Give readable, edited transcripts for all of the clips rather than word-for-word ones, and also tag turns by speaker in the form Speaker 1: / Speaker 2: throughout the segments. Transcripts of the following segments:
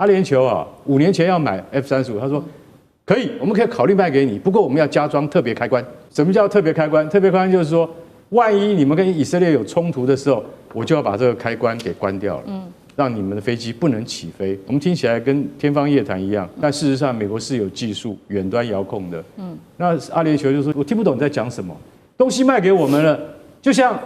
Speaker 1: 阿联酋啊，5年前要买 F-35，他说可以，我们可以考虑卖给你，不过我们要加装特别开关。什么叫特别开关？特别开关就是说，万一你们跟以色列有冲突的时候，我就要把这个开关给关掉了，让你们的飞机不能起飞。我们听起来跟天方夜谭一样，但事实上美国是有技术远端遥控的。那阿联酋就说，我听不懂你在讲什么，东西卖给我们了，就像。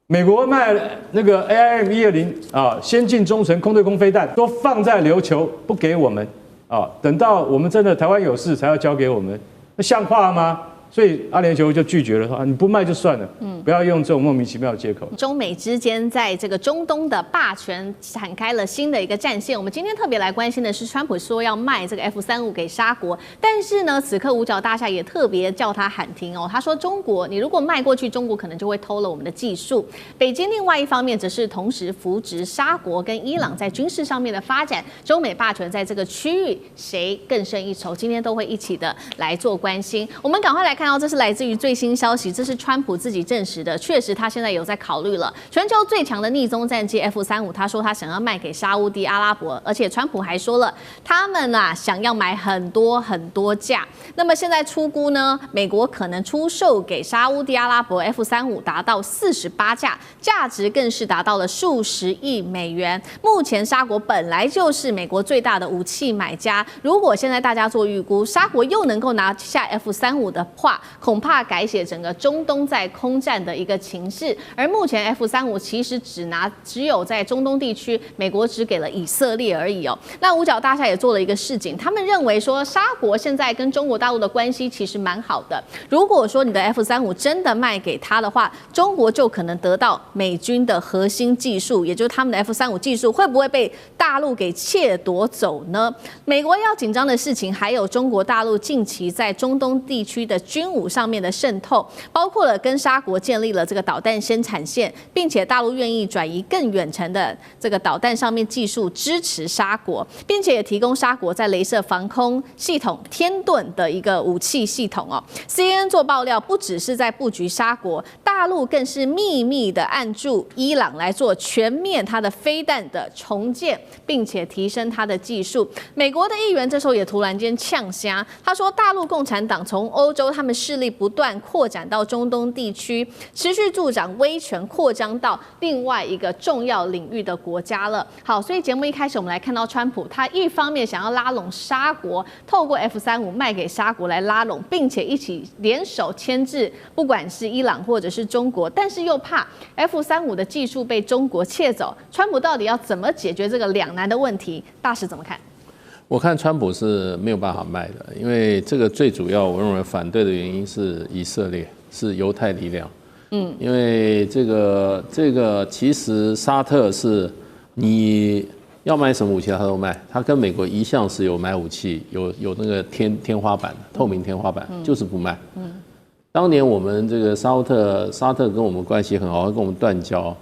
Speaker 1: 美国卖那个 AIM-120啊，先进中程空对空飞弹都放在琉球不给我们啊，等到我们真的台湾有事才要交给我们，那像话吗？所以阿联酋就拒绝了，说你不卖就算了，不要用这种莫名其妙的借口。
Speaker 2: 中美之间在这个中东的霸权展开了新的一个战线。我们今天特别来关心的是，川普说要卖这个 F-35给沙国，但是呢，此刻五角大厦也特别叫他喊停哦。他说，中国你如果卖过去，中国可能就会偷了我们的技术。北京另外一方面则是同时扶植沙国跟伊朗在军事上面的发展，中美霸权在这个区域谁更胜一筹？今天都会一起的来做关心。我们赶快来看到，这是来自于最新消息，这是川普自己证实的，确实他现在有在考虑了全球最强的逆踪战机 F-35，他说他想要卖给沙烏地阿拉伯，而且川普还说了，他们想要买很多很多架。那么现在初估呢，美国可能出售给沙烏地阿拉伯 F-35达到48架，价值更是达到了数十亿美元。目前沙国本来就是美国最大的武器买家，如果现在大家做预估，沙国又能够拿下 F-35的话，恐怕改写整个中东在空战的一个情势。而目前 F-35其实只有在中东地区，美国只给了以色列而已哦。那五角大厦也做了一个示警，他们认为说沙国现在跟中国大陆的关系其实蛮好的。如果说你的 F-35真的卖给他的话，中国就可能得到美军的核心技术，也就是他们的 F-35技术会不会被大陆给窃夺走呢？美国要紧张的事情还有中国大陆近期在中东地区的军武上面的渗透，包括了跟沙国建立了这个导弹生产线，并且大陆愿意转移更远程的这个导弹上面技术支持沙国，并且也提供沙国在雷射防空系统天盾的一个武器系统哦。CNN 做爆料，不只是在布局沙国，大陆更是秘密的按住伊朗来做全面它的飞弹的重建，并且提升它的技术。美国的议员这时候也突然间呛瞎，他说大陆共产党从欧洲他们势力不断扩展到中东地区，持续助长威权扩张到另外一个重要领域的国家了。好，所以节目一开始我们来看到川普，他一方面想要拉拢沙国，透过 F-35卖给沙国来拉拢，并且一起联手牵制不管是伊朗或者是中国，但是又怕 F-35的技术被中国窃走。川普到底要怎么解决这个两难的问题？大使怎么看？
Speaker 3: 我看川普是没有办法卖的，因为这个最主要，我认为反对的原因是以色列，是犹太力量。因为这个其实沙特是你要买什么武器他都卖，他跟美国一向是有买武器，有那个天花板的透明天花板，就是不卖。当年我们这个沙特跟我们关系很好，跟我们断交，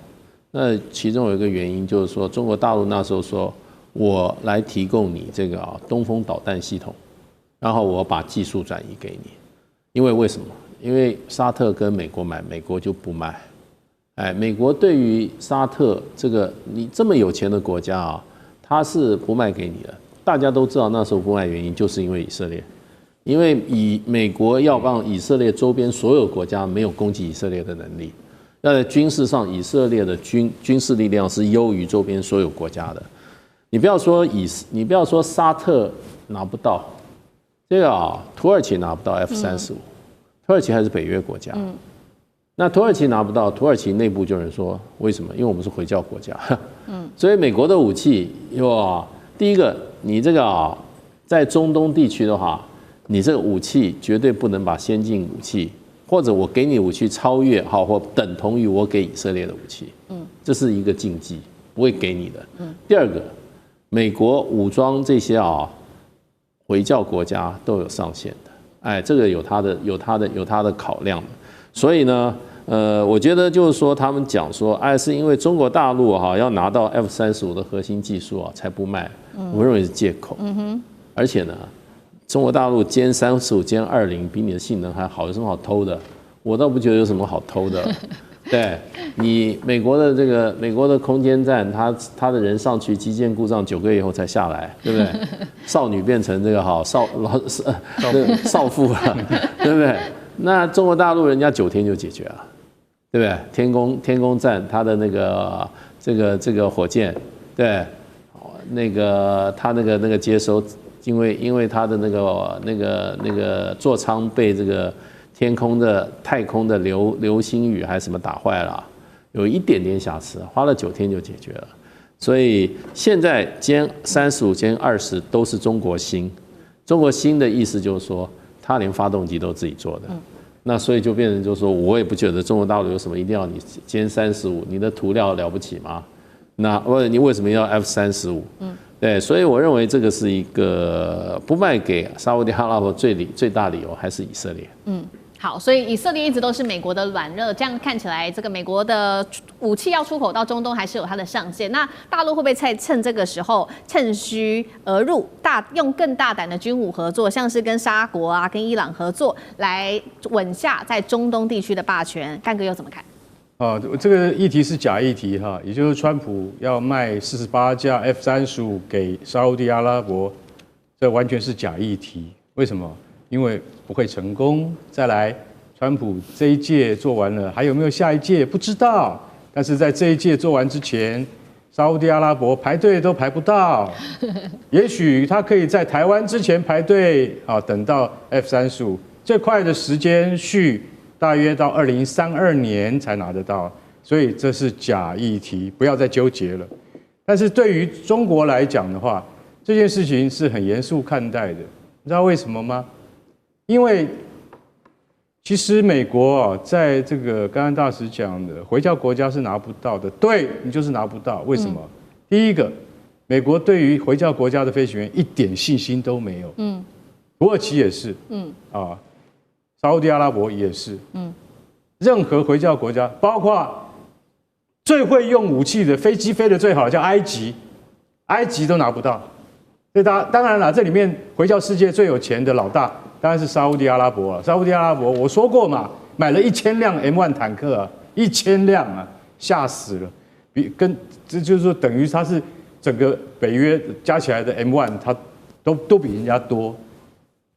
Speaker 3: 那其中有一个原因就是说，中国大陆那时候说，我来提供你这个东风导弹系统，然后我把技术转移给你，因为什么？因为沙特跟美国买，美国就不卖。美国对于沙特这个你这么有钱的国家他是不卖给你的。大家都知道那时候不卖原因就是因为以色列，因为美国要让以色列周边所有国家没有攻击以色列的能力。那在军事上，以色列的军事力量是优于周边所有国家的。你不要说沙特拿不到，这个土耳其拿不到 F-35，土耳其还是北约国家。那土耳其拿不到，土耳其内部就有人说为什么？因为我们是回教国家。所以美国的武器第一个，你这个在中东地区的话，你这个武器绝对不能把先进武器，或者我给你武器超越或等同于我给以色列的武器，这是一个禁忌，不会给你的。第二个，美国武装这些回教国家都有上限的，这个有它的考量的。所以呢，我觉得就是说，他们讲说，是因为中国大陆要拿到 F-35的核心技术才不卖，我认为是借口。而且呢，中国大陆歼35、歼20比你的性能还好，有什么好偷的？我倒不觉得有什么好偷的。对你美国的空间站，他的人上去，机件故障9个月以后才下来，对不对？少女变成这个少妇了，对不对？那中国大陆人家9天就解决了，对不对？天宫站它的那个这个火箭，对，那个它那个接收，因为它的那个座舱被这个太空的流星雨还是什么打坏了，有一点点瑕疵，花了9天就解决了。所以现在歼35、歼20都是中国芯，中国芯的意思就是说，它连发动机都自己做的。那所以就变成就是说，我也不觉得中国大陆有什么一定要你歼35，你的涂料了不起吗？那你为什么要 F-35？对，所以我认为这个是一个不卖给沙烏地阿拉伯最大理由还是以色列。
Speaker 2: 好，所以以色列一直都是美国的软肋，这样看起来，这个美国的武器要出口到中东还是有它的上限。那大陆会不会趁这个时候趁虚而入，用更大胆的军武合作，像是跟沙国啊、跟伊朗合作，来稳下在中东地区的霸权？干哥又怎么看？
Speaker 1: 这个议题是假议题哈，也就是川普要卖48架 F-35给沙烏地阿拉伯，这完全是假议题。为什么？因为不会成功。再来，川普这一届做完了，还有没有下一届不知道。但是在这一届做完之前，沙烏地阿拉伯排队都排不到。也许他可以在台湾之前排队等到 F-35，最快的时间大约到2032年才拿得到。所以这是假议题，不要再纠结了。但是对于中国来讲的话，这件事情是很严肃看待的。你知道为什么吗？因为其实美国在这个刚刚大使讲的回教国家是拿不到的，对，你就是拿不到。为什么？第一个，美国对于回教国家的飞行员一点信心都没有。土耳其也是。沙烏地阿拉伯也是。任何回教国家，包括最会用武器的飞机飞得最好的叫埃及都拿不到。所以当然了，这里面回教世界最有钱的老大当然是沙烏地阿拉伯了。沙烏地阿拉伯我说过嘛，买了1000辆 M1 坦克啊，1000辆啊，吓死了。这就是说等于它是整个北约加起来的 M1，它都比人家多。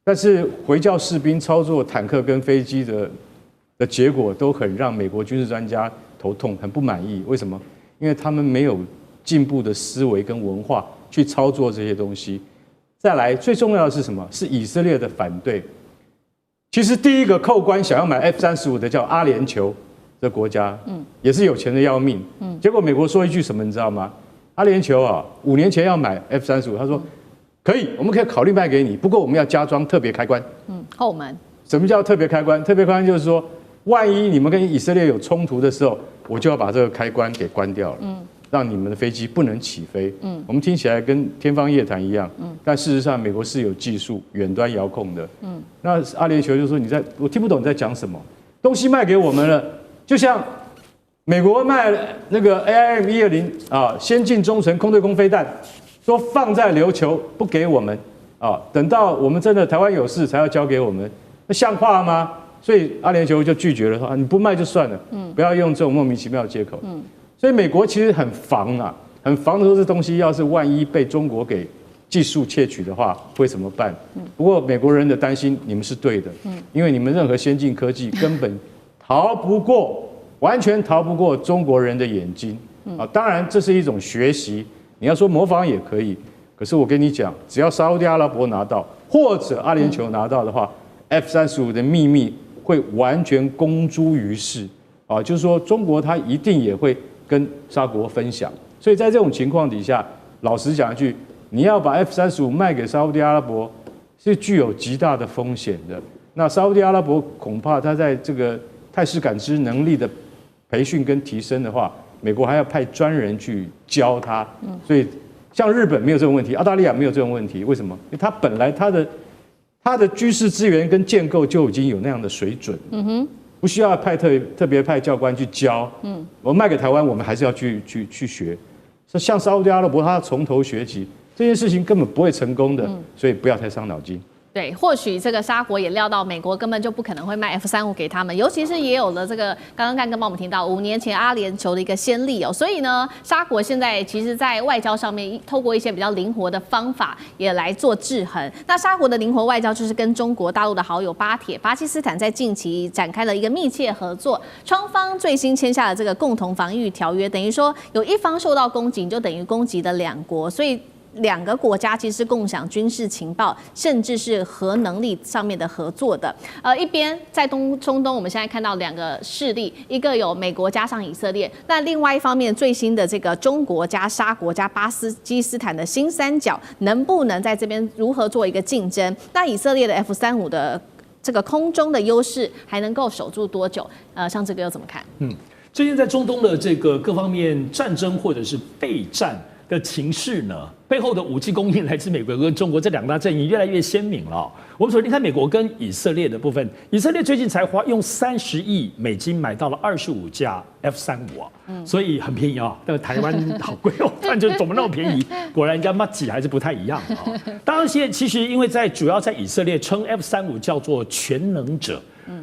Speaker 1: 但是回教士兵操作坦克跟飞机的结果都很让美国军事专家头痛，很不满意。为什么？因为他们没有进步的思维跟文化去操作这些东西。再来，最重要的是什么？是以色列的反对。其实第一个扣关想要买 F-35的叫阿联酋这国家，也是有钱的要命。结果美国说一句什么，你知道吗？阿联酋5年前要买 F-35，他说可以，我们可以考虑卖给你，不过我们要加装特别开关。
Speaker 2: 后门。什
Speaker 1: 么叫特别开关？特别开关就是说，万一你们跟以色列有冲突的时候，我就要把这个开关给关掉了。让你们的飞机不能起飞。我们听起来跟天方夜谭一样。但事实上，美国是有技术远端遥控的。那阿联酋就说我听不懂你在讲什么，东西卖给我们了，就像美国卖那个 AIM-120先进中程空对空飞弹，说放在琉球不给我们等到我们真的台湾有事才要交给我们，那像话吗？所以阿联酋就拒绝了，说你不卖就算了，不要用这种莫名其妙的借口。所以美国其实很防很防说这东西要是万一被中国给技术窃取的话，会怎么办？不过美国人的担心你们是对的，因为你们任何先进科技根本完全逃不过中国人的眼睛。当然这是一种学习，你要说模仿也可以。可是我跟你讲，只要沙烏地阿拉伯拿到，或者阿联酋拿到的话，F-35的秘密会完全公诸于世。就是说中国它一定也会跟沙国分享。所以在这种情况底下，老实讲一句，你要把 F-35卖给沙烏地阿拉伯，是具有极大的风险的。那沙烏地阿拉伯恐怕它在这个态势感知能力的培训跟提升的话，美国还要派专人去教他。所以像日本没有这种问题，澳大利亚没有这种问题，为什么？因为它本来它的军事资源跟建构就已经有那样的水准。不需要特别派教官去教。我卖给台湾，我们还是要去学。像沙烏地阿拉伯，他从头学起，这件事情根本不会成功的，所以不要太伤脑筋。
Speaker 2: 对，或许这个沙国也料到美国根本就不可能会卖 F-35给他们，尤其是也有了这个刚刚干哥帮我们提到5年前阿联酋的一个先例哦，所以呢，沙国现在其实在外交上面透过一些比较灵活的方法也来做制衡。那沙国的灵活外交就是跟中国大陆的好友巴基斯坦在近期展开了一个密切合作，双方最新签下了这个共同防御条约，等于说有一方受到攻击，就等于攻击的2国，所以2个国家其实共享军事情报，甚至是核能力上面的合作的。一边在中东，我们现在看到2个势力，一个有美国加上以色列，那另外一方面最新的这个中国加沙国加巴基斯坦的新三角，能不能在这边如何做一个竞争？那以色列的 F-35的这个空中的优势还能够守住多久？像这个又怎么看？
Speaker 4: 最近在中东的这个各方面战争或者是备战的情势呢，背后的武器供应来自美国跟中国这2大阵营越来越鲜明了。我们首先看美国跟以色列的部分，以色列最近才用30亿美金买到了25架 F-35啊，所以很便宜啊。但是台湾好贵哦，但就怎么那么便宜？果然人家马几还是不太一样啊。当然，其实因为主要在以色列称 F-35叫做全能者。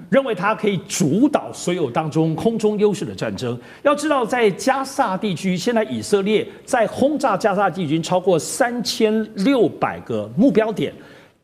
Speaker 4: 认为它可以主导所有当中空中优势的战争。要知道，在加萨地区，现在以色列在轰炸加萨地区超过3600个目标点，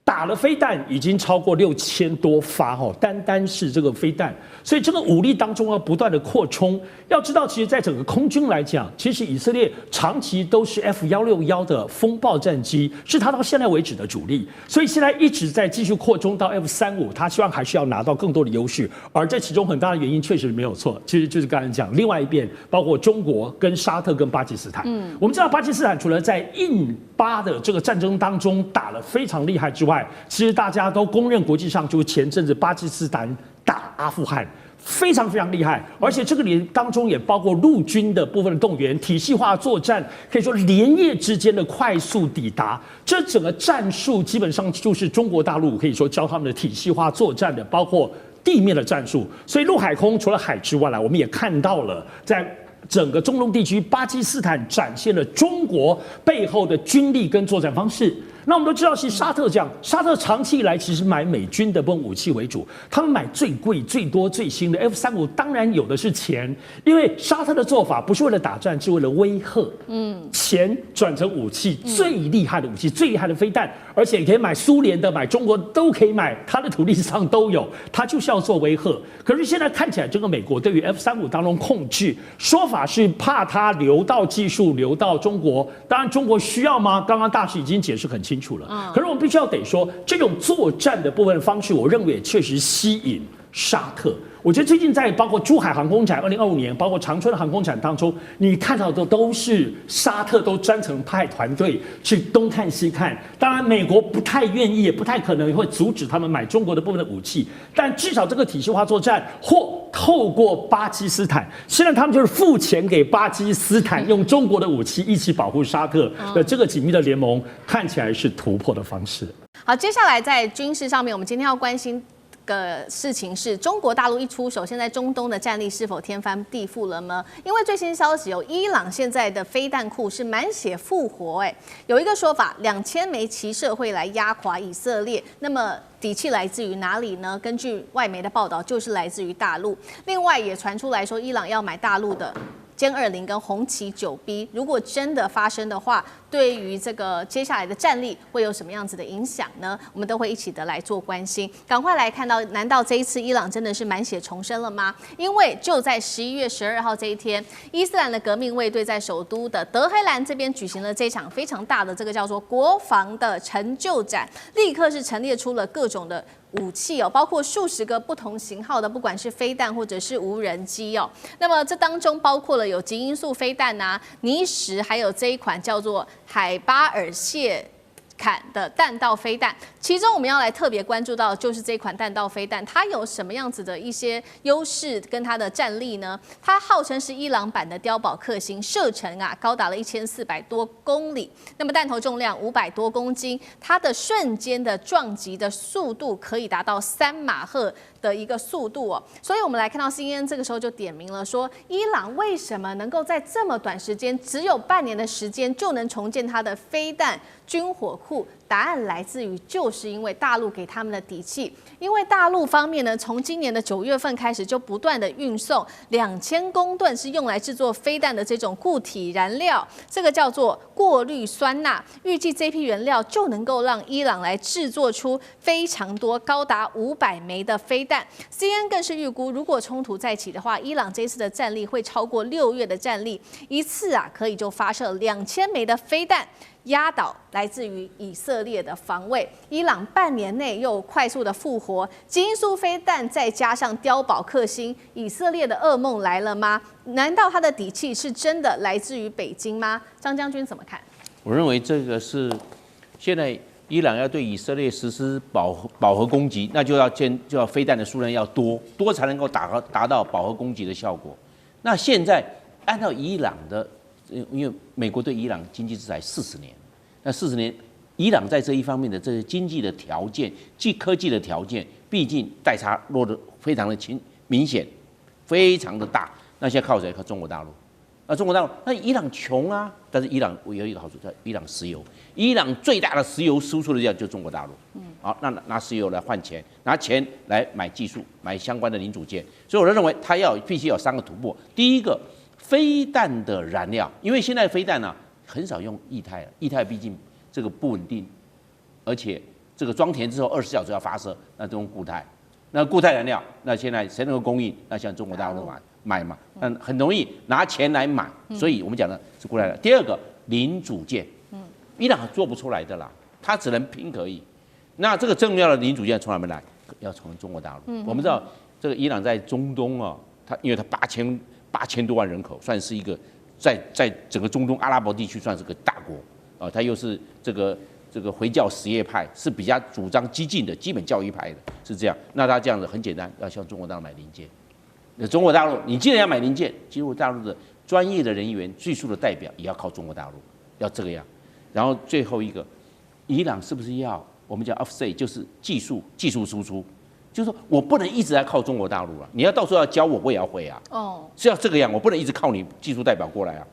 Speaker 4: 打了飞弹已经超过6000多发哦，单是这个飞弹，所以这个武力当中要不断的扩充。要知道，其实在整个空军来讲，其实以色列长期都是 F-161的风暴战机，是它到现在为止的主力，所以现在一直在继续扩充到 F-35，它希望还是要拿到更多的优势。而这其中很大的原因确实没有错，其实就是刚才讲，另外一边包括中国跟沙特跟巴基斯坦。我们知道巴基斯坦除了在印巴的这个战争当中打了非常厉害之外，其实大家都公认国际上就是前阵子巴基斯坦打阿富汗。非常非常厉害，而且这个里当中也包括陆军的部分的动员、体系化作战，可以说连夜之间的快速抵达，这整个战术基本上就是中国大陆可以说教他们的体系化作战的，包括地面的战术。所以陆海空除了海之外我们也看到了在整个中东地区，巴基斯坦展现了中国背后的军力跟作战方式。那我们都知道，其实沙特这样，沙特长期以来其实买美军的武器为主，他们买最贵、最多、最新的 F-35，当然有的是钱，因为沙特的做法不是为了打战，是为了威吓，钱转成武器，最厉害的武器、最厉害的飞弹，而且可以买苏联的、买中国都可以买，他的土地上都有，他就是要做威吓。可是现在看起来，这个美国对于 F-35当中控制，说法是怕它流到技术流到中国，当然中国需要吗？刚刚大使已经解释很清楚了。可是我们必须要得说，这种作战的部分方式，我认为也确实吸引沙特。我觉得最近在包括珠海航空展2025年，包括长春航空展当中，你看到的都是沙特都专程派团队去东看西看。当然，美国不太愿意，也不太可能会阻止他们买中国的部分的武器，但至少这个体系化作战或透过巴基斯坦，现在他们就是付钱给巴基斯坦，用中国的武器一起保护沙特的这个紧密的联盟，看起来是突破的方式。
Speaker 2: 好，接下来在军事上面，我们今天要关心的事情是中国大陆一出手，现在中东的战力是否天翻地覆了呢？因为最新消息有伊朗现在的飞弹库是满血复活，有一个说法，2000枚骑射会来压垮以色列。那么底气来自于哪里呢？根据外媒的报道，就是来自于大陆。另外也传出来说，伊朗要买大陆的歼20跟红旗9B，如果真的发生的话，对于这个接下来的战力会有什么样子的影响呢？我们都会一起的来做关心。赶快来看到，难道这一次伊朗真的是满血重生了吗？因为就在11月12号这一天，伊斯兰的革命卫队在首都的德黑兰这边举行了这场非常大的这个叫做国防的成就展，立刻是陈列出了各种的武器包括数十个不同型号的，不管是飞弹或者是无人机那么这当中包括了有极音速飞弹尼什，还有这一款叫做海巴尔谢坎的弹道飞弹，其中我们要来特别关注到就是这款弹道飞弹，它有什么样子的一些优势跟它的战力呢？它号称是伊朗版的碉堡克星，射程高达了1400多公里，那么弹头重量500多公斤，它的瞬间的撞击的速度可以达到3马赫的一个速度所以我们来看到 CNN 这个时候就点名了说，伊朗为什么能够在这么短时间，只有半年的时间就能重建它的飞弹军火库？答案来自于，就是因为大陆给他们的底气。因为大陆方面呢，从今年的9月份开始，就不断的运送2000公吨是用来制作飞弹的这种固体燃料，这个叫做过氯酸钠。预计这批原料就能够让伊朗来制作出非常多，高达500枚的飞弹。CNN 更是预估，如果冲突再起的话，伊朗这次的战力会超过6月的战力，一次可以就发射2000枚的飞弹，压倒来自于以色列的防卫。伊朗半年内又快速的复活，基因素飞弹再加上碉堡克星，以色列的噩梦来了吗？难道他的底气是真的来自于北京吗？张将军怎么看？
Speaker 5: 我认为这个是现在伊朗要对以色列实施饱和攻击，那就要飞弹的数量要多才能够达到饱和攻击的效果。那现在按照伊朗的，因为美国对伊朗经济制裁40年，那40年，伊朗在这一方面的这些经济的条件、科技的条件，毕竟代差落得非常的明显，非常的大。那现在靠谁？靠中国大陆。那中国大陆，那伊朗穷啊，但是伊朗有一个好处，叫伊朗石油。伊朗最大的石油输出的地方就是中国大陆。好，那拿石油来换钱，拿钱来买技术，买相关的零组件。所以我认为它必须有3个突破。第一个，飞弹的燃料，因为现在飞弹很少用液态了，液态毕竟这个不稳定，而且这个装填之后24小时要发射，那都用固态。那固态燃料，那现在谁能够供应？那像中国大陆买嘛，很容易拿钱来买，所以我们讲的是固态燃料。第二个，零组件，伊朗做不出来的啦，它只能拼可以。那这个重要的零组件从哪边来？要从中国大陆。我们知道这个伊朗在中东因为它8000多万人口，算是一个在整个中东阿拉伯地区算是个大国它又是这个回教什叶派，是比较主张激进的基本教义派的，是这样。那他这样子很简单，要向中国大陆买零件。那中国大陆，你既然要买零件，进入大陆的专业的人员、技术的代表也要靠中国大陆，要这个样。然后最后一个，伊朗是不是要我们讲 offset， 就是技术输出？就是说我不能一直在靠中国大陆你要到时候要教我也要会是要这个样，我不能一直靠你技术代表过来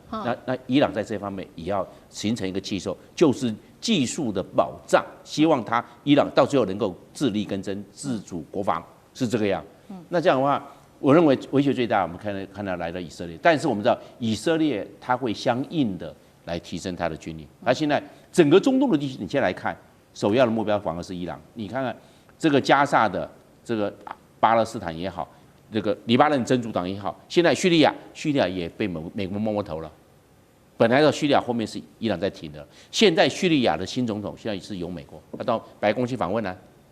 Speaker 5: 那伊朗在这方面也要形成一个气候，就是技术的保障，希望伊朗到最后能够自力更生、自主国防，是这个样。那这样的话，我认为威胁最大，我们看到来了以色列，但是我们知道以色列它会相应的来提升它的军力。它现在整个中东的地区，你现在来看，首要的目标反而是伊朗。你看看这个加萨的。这个巴勒斯坦也好，这个黎巴嫩真主党也好，现在叙利亚也被美国摸头了。本来的叙利亚后面是伊朗在挺的，现在叙利亚的新总统现在是由美国，他到白宫去访问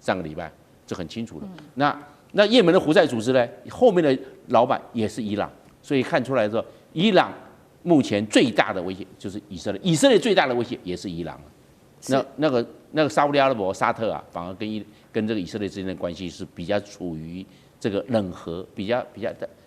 Speaker 5: 上个礼拜，这很清楚了。那也门的胡塞组织呢，后面的老板也是伊朗，所以看出来说，伊朗目前最大的威胁就是以色列，以色列最大的威胁也是伊朗。那个沙烏地阿拉伯沙特反而跟这个以色列之间的关系是比较处于这个冷和，比较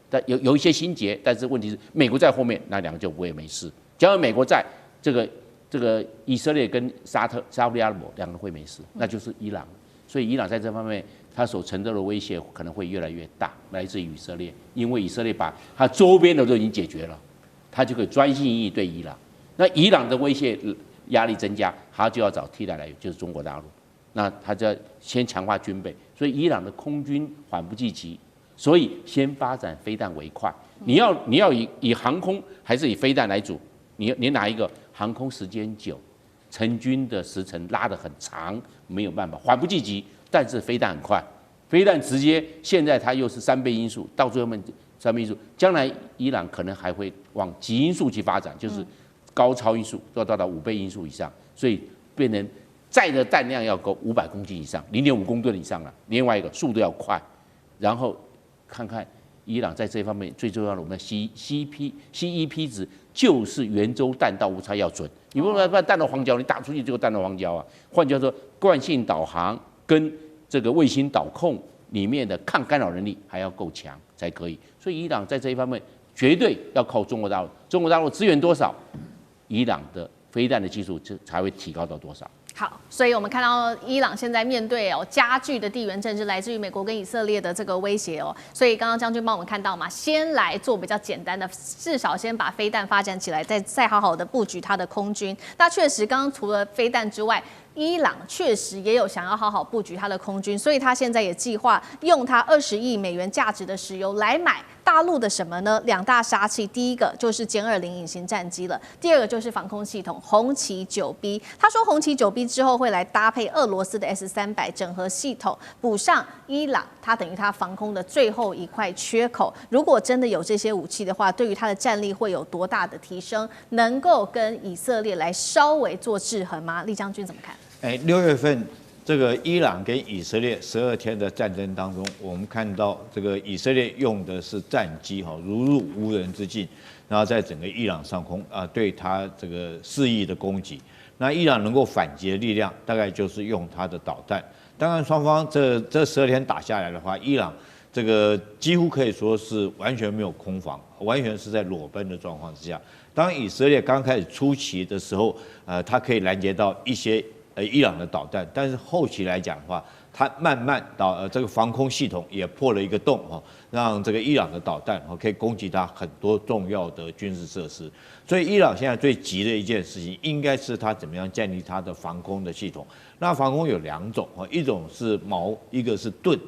Speaker 5: 但有一些心结，但是问题是美国在后面，那两个就不会没事。只要美国在，这个以色列跟沙烏地阿拉伯两个会没事，那就是伊朗。所以伊朗在这方面，它所承受的威胁可能会越来越大，来自于以色列，因为以色列把它周边的都已经解决了，它就可以专心一意对伊朗。那伊朗的威胁压力增加，他就要找替代来源，就是中国大陆。那他就要先强化军备，所以伊朗的空军缓不济急，所以先发展飞弹为快。你要以航空还是以飞弹来主？你哪一个？航空时间久，成军的时程拉得很长，没有办法，缓不济急。但是飞弹很快，飞弹直接现在它又是3倍音速，到最后面3倍音速，将来伊朗可能还会往极音速去发展，就是高超音速要到达5倍音速以上，所以变成载的弹量要够500公斤以上，0.5公吨以上了。另外一个速度要快，然后看看伊朗在这方面最重要的，我们的 CEP 值就是圆周弹道误差要准。你不能把弹道黄胶，你打出去只有弹道黄胶换句话说，惯性导航跟这个卫星导控里面的抗干扰能力还要够强才可以。所以伊朗在这一方面绝对要靠中国大陆，中国大陆支援多少，伊朗的飞弹的技术才会提高到多少。
Speaker 2: 好，所以我们看到伊朗现在面对加剧的地缘政治，来自于美国跟以色列的这个威胁哦。所以刚刚将军帮我们看到嘛，先来做比较简单的，至少先把飞弹发展起来，再好好的布局它的空军。那确实，刚刚除了飞弹之外，伊朗确实也有想要好好布局它的空军，所以他现在也计划用它20亿美元价值的石油来买大陆的什么呢？2大杀器，第一个就是歼20隐形战机了，第二个就是防空系统红旗 9B。他说红旗 9B 之后会来搭配俄罗斯的 S300整合系统，补上伊朗它等于它防空的最后一块缺口。如果真的有这些武器的话，对于它的战力会有多大的提升？能够跟以色列来稍微做制衡吗？厉将军怎么看
Speaker 6: ？6月份这个伊朗跟以色列12天的战争当中，我们看到这个以色列用的是战机如入无人之境，然后在整个伊朗上空对它这个肆意的攻击。那伊朗能够反击的力量，大概就是用它的导弹。当然，双方这12天打下来的话，伊朗这个几乎可以说是完全没有空防，完全是在裸奔的状况之下。当以色列刚开始初期的时候，它可以拦截到一些伊朗的导弹，但是后期来讲的话，它慢慢这个防空系统也破了一个洞让这个伊朗的导弹可以攻击它很多重要的军事设施。所以伊朗现在最急的一件事情，应该是它怎么样建立它的防空的系统。那防空有2种一种是矛，一个是盾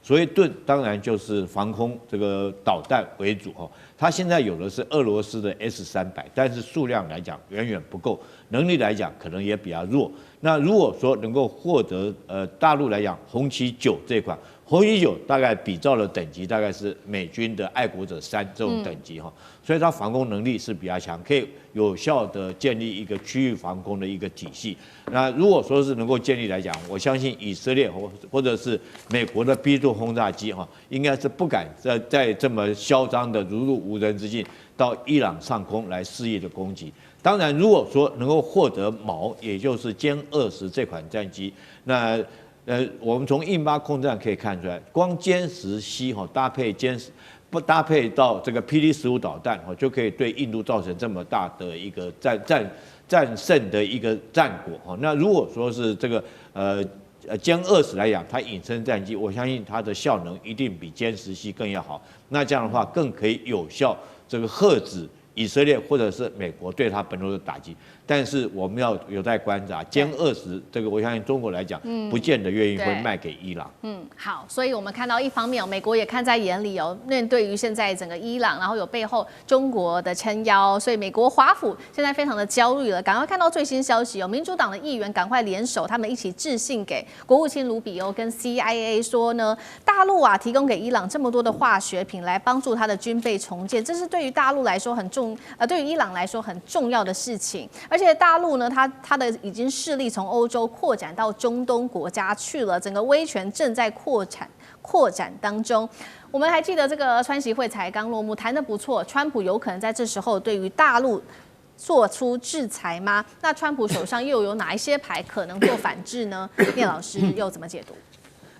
Speaker 6: 所谓盾，当然就是防空这个导弹为主它现在有的是俄罗斯的 S300，但是数量来讲远远不够，能力来讲可能也比较弱。那如果说能够获得大陆来讲红旗9这款，红旗9大概比照的等级大概是美军的爱国者3这种等级所以它防空能力是比较强，可以有效的建立一个区域防空的一个体系。那如果说是能够建立来讲，我相信以色列或者是美国的 B2 轰炸机应该是不敢再这么嚣张的如入无人之境到伊朗上空来肆意的攻击。当然，如果说能够获得矛，也就是歼20这款战机，那我们从印巴空战可以看出来，光歼10C不搭配到这个PD-15导弹就可以对印度造成这么大的一个战胜的一个战果那如果说是这个歼20来讲，它隐身战机，我相信它的效能一定比歼10C更要好。那这样的话，更可以有效这个遏止以色列或者是美国对它本土的打击。但是我们要有待观察，歼20这个，我相信中国来讲，不见得愿意会卖给伊朗。
Speaker 2: 好，所以我们看到一方面美国也看在眼里面对于现在整个伊朗，然后有背后中国的撑腰，所以美国华府现在非常的焦虑了。赶快看到最新消息民主党的议员赶快联手，他们一起致信给国务卿卢比欧跟 CIA 说呢，大陆提供给伊朗这么多的化学品来帮助他的军备重建，这是对于大陆来说对于伊朗来说很重要的事情。而且大陆呢，它的已经势力从欧洲扩展到中东国家去了，整个威权正在扩展当中。我们还记得这个川习会才刚落幕，谈得不错，川普有可能在这时候对于大陆做出制裁吗？那川普手上又有哪一些牌可能做反制呢？聂老师又怎么解读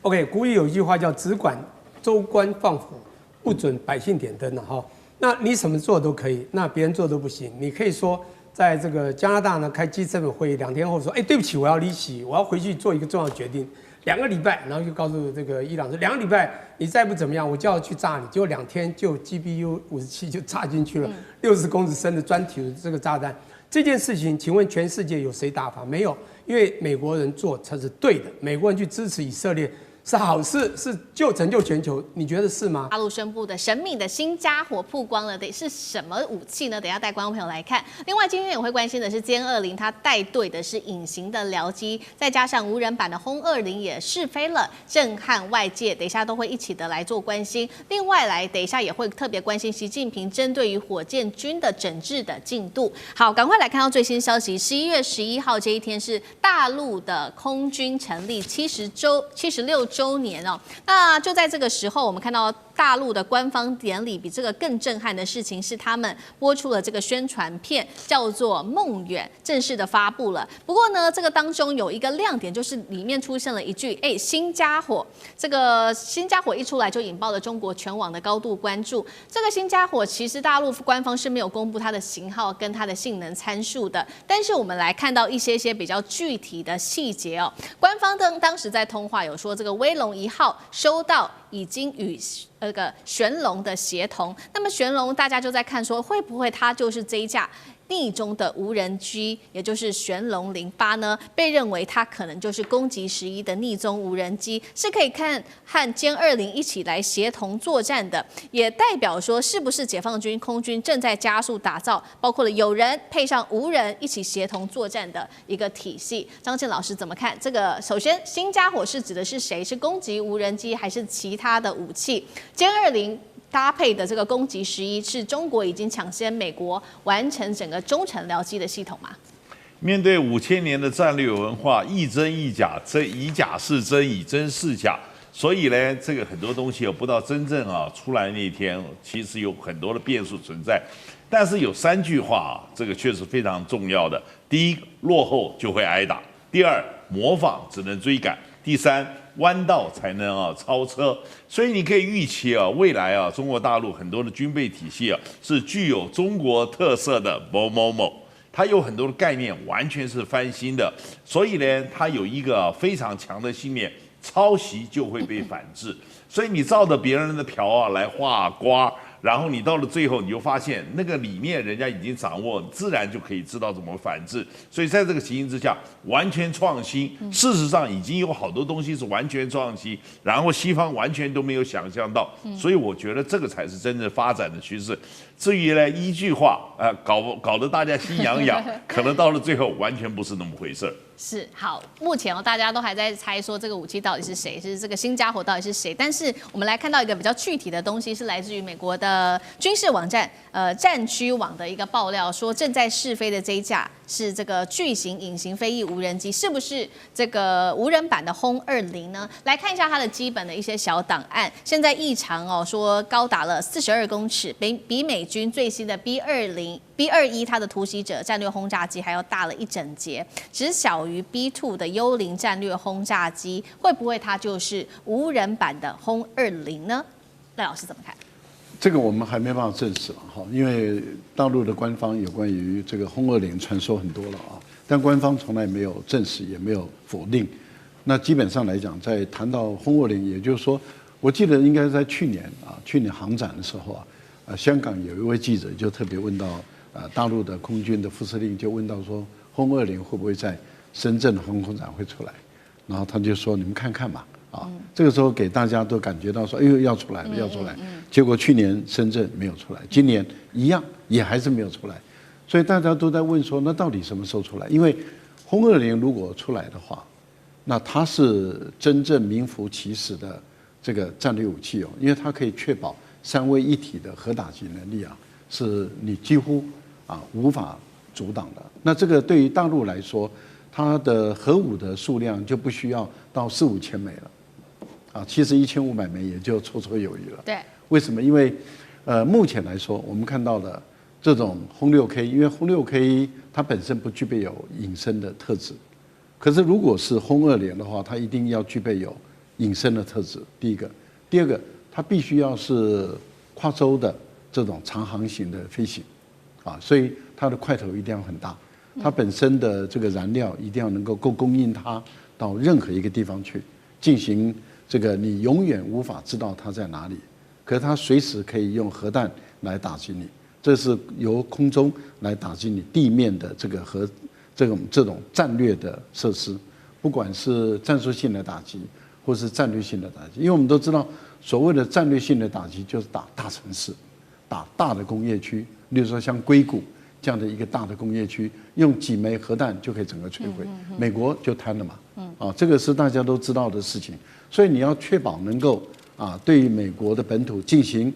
Speaker 7: ？OK， 古语有一句话叫"只管州官放火，不准百姓点灯"那你什么做都可以，那别人做都不行。你可以说。在这个加拿大呢开 G7 会议2天后说，对不起，我要离席，我要回去做一个重要决定，2个礼拜，然后就告诉这个伊朗说2个礼拜你再不怎么样，我就要去炸你。结果2天就 GBU-57就炸进去了，60公尺深的专体的这个炸弹。这件事情，请问全世界有谁打法？没有，因为美国人做才是对的，美国人去支持以色列。是好事，是拯救全球，你觉得是吗？
Speaker 2: 大陆宣布的神秘的新家伙曝光了，得是什么武器呢？等一下带观众朋友来看。另外，今天也会关心的是歼20，它带队的是隐形的僚机，再加上无人版的轰20也试飞了，震撼外界。等一下都会一起的来做关心。另外等一下也会特别关心习近平针对于火箭军的整治的进度。好，赶快来看到最新消息，11月11号这一天是大陆的空军成立76周周年哦。那就在这个时候，我们看到大陆的官方典礼，比这个更震撼的事情是，他们播出了这个宣传片，叫做《梦远》，正式的发布了。不过呢，这个当中有一个亮点，就是里面出现了一句“新家伙”。这个新家伙一出来，就引爆了中国全网的高度关注。这个新家伙其实大陆官方是没有公布它的型号跟它的性能参数的，但是我们来看到一些比较具体的细节哦。官方当时在通话有说，这个威龙1号收到已经与玄龙的协同。那么玄龙大家就在看说，会不会它就是这一架逆中的无人机，也就是玄龙08呢？被认为它可能就是攻击11的逆踪无人机，是可以和歼20一起来协同作战的，也代表说是不是解放军空军正在加速打造，包括了有人配上无人一起协同作战的一个体系。张健老师怎么看这个？首先，新家伙是指的是谁？是攻击无人机还是其他的武器？歼20搭配的这个攻击11是中国已经抢先美国完成整个中程僚机的系统吗？
Speaker 8: 面对5000年的战略文化，亦真亦假，以假是真，以真是假。所以呢，这个很多东西不到真正出来那一天，其实有很多的变数存在。但是有3句话这个确实非常重要的：第一，落后就会挨打；第二，模仿只能追赶；第三，弯道才能超车。所以你可以预期未来中国大陆很多的军备体系是具有中国特色的某某某，它有很多的概念完全是翻新的。所以呢，它有一个非常强的信念，抄袭就会被反制。所以你照着别人的瓢来画瓜，然后你到了最后，你就发现那个理念人家已经掌握，自然就可以知道怎么反制。所以在这个情形之下，完全创新，事实上已经有好多东西是完全创新，然后西方完全都没有想象到。所以我觉得这个才是真正发展的趋势。至于呢，一句话搞得大家心痒痒，可能到了最后完全不是那么回事儿。
Speaker 2: 是好，目前大家都还在猜说这个武器到底是谁，是这个新家伙到底是谁。但是我们来看到一个比较具体的东西，是来自于美国的军事网站战区网的一个爆料，说正在试飞的这一架是这个巨型隐形飞翼无人机，是不是这个无人版的轰20呢？来看一下它的基本的一些小档案。现在异常说高达了42公尺，比美军最新的 B21它的突袭者战略轰炸机还要大了一整截，只小于 B2 的幽灵战略轰炸机，会不会它就是无人版的轰20呢？赖老师怎么看？
Speaker 9: 这个我们还没办法证实哈，因为大陆的官方有关于这个轰20传说很多了但官方从来没有证实，也没有否定。那基本上来讲，在谈到轰20，也就是说，我记得应该在去年航展的时候香港有一位记者就特别问到大陆的空军的副司令就问到说，轰20会不会在深圳的航空展会出来？然后他就说你们看看吧这个时候给大家都感觉到说，哎呦要出来了，要出来。结果去年深圳没有出来，今年一样也还是没有出来，所以大家都在问说，那到底什么时候出来？因为轰20如果出来的话，那它是真正名副其实的这个战略武器因为它可以确保3位一体的核打击能力是你几乎无法阻挡的。那这个对于大陆来说，它的核武的数量就不需要到4-5千枚了其实1500枚也就绰绰有余了。
Speaker 2: 对，
Speaker 9: 为什么？因为目前来说，我们看到的这种轰6K，因为轰6K它本身不具备有隐身的特质，可是如果是轰20的话，它一定要具备有隐身的特质。第一个，第二个，它必须要是跨洲的这种长航行的飞行所以它的块头一定要很大，它本身的这个燃料一定要能够供应它到任何一个地方去进行这个你永远无法知道它在哪里，可是它随时可以用核弹来打击你，这是由空中来打击你地面的这个这种战略的设施，不管是战术性的打击或是战略性的打击，因为我们都知道所谓的战略性的打击就是打大城市，打大的工业区，例如说像硅谷这样的一个大的工业区，用几枚核弹就可以整个摧毁，美国就瘫了嘛，这个是大家都知道的事情。所以你要确保能够对于美国的本土进行，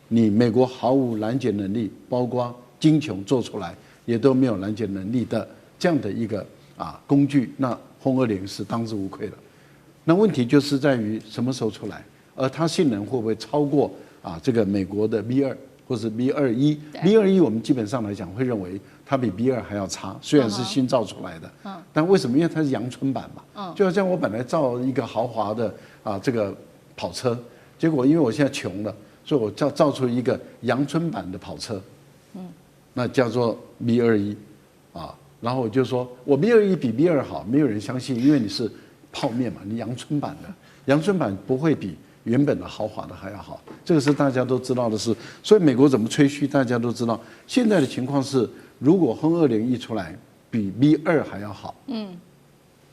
Speaker 9: 你美国毫无拦截能力，包括精琼做出来也都没有拦截能力的这样的一个工具，那轰20是当之无愧的。那问题就是在于什么时候出来，而它性能会不会超过这个美国的 B2或是 B21？B21 我们基本上来讲会认为它比 B2还要差，虽然是新造出来的，但为什么？因为它是阳春版嘛，就好像我本来造一个豪华的这个跑车，结果因为我现在穷了，所以我造出一个阳春版的跑车，那叫做 B21然后我就说我 B21比 B2好，没有人相信，因为你是泡面嘛，你阳春版的，阳春版不会比原本的豪华的还要好，这个是大家都知道的事。所以美国怎么吹嘘，大家都知道。现在的情况是，如果轰20一出来比 B2还要好，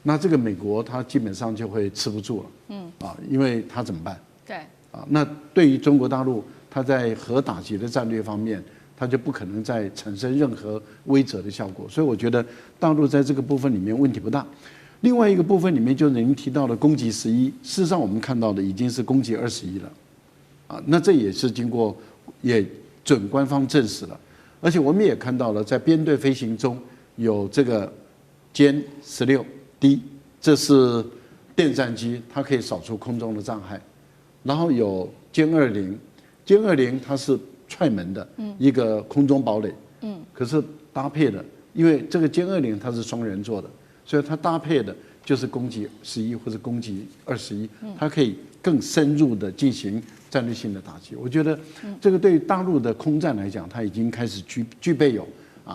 Speaker 9: 那这个美国它基本上就会吃不住了，因为它怎么办？
Speaker 2: 对，
Speaker 9: 那对于中国大陆，它在核打击的战略方面，它就不可能再产生任何威慑的效果。所以我觉得大陆在这个部分里面问题不大。另外一个部分里面就是您提到的攻击11，事实上我们看到的已经是攻击21了，那这也是经过也准官方证实了，而且我们也看到了在编队飞行中有这个歼16D，这是电战机，它可以扫除空中的障碍，然后有歼20它是踹门的一个空中堡垒，可是搭配的，因为这个歼20它是双人座的。所以它搭配的就是攻击11或者攻击21，它可以更深入的进行战略性的打击。我觉得这个对于大陆的空战来讲，它已经开始具备有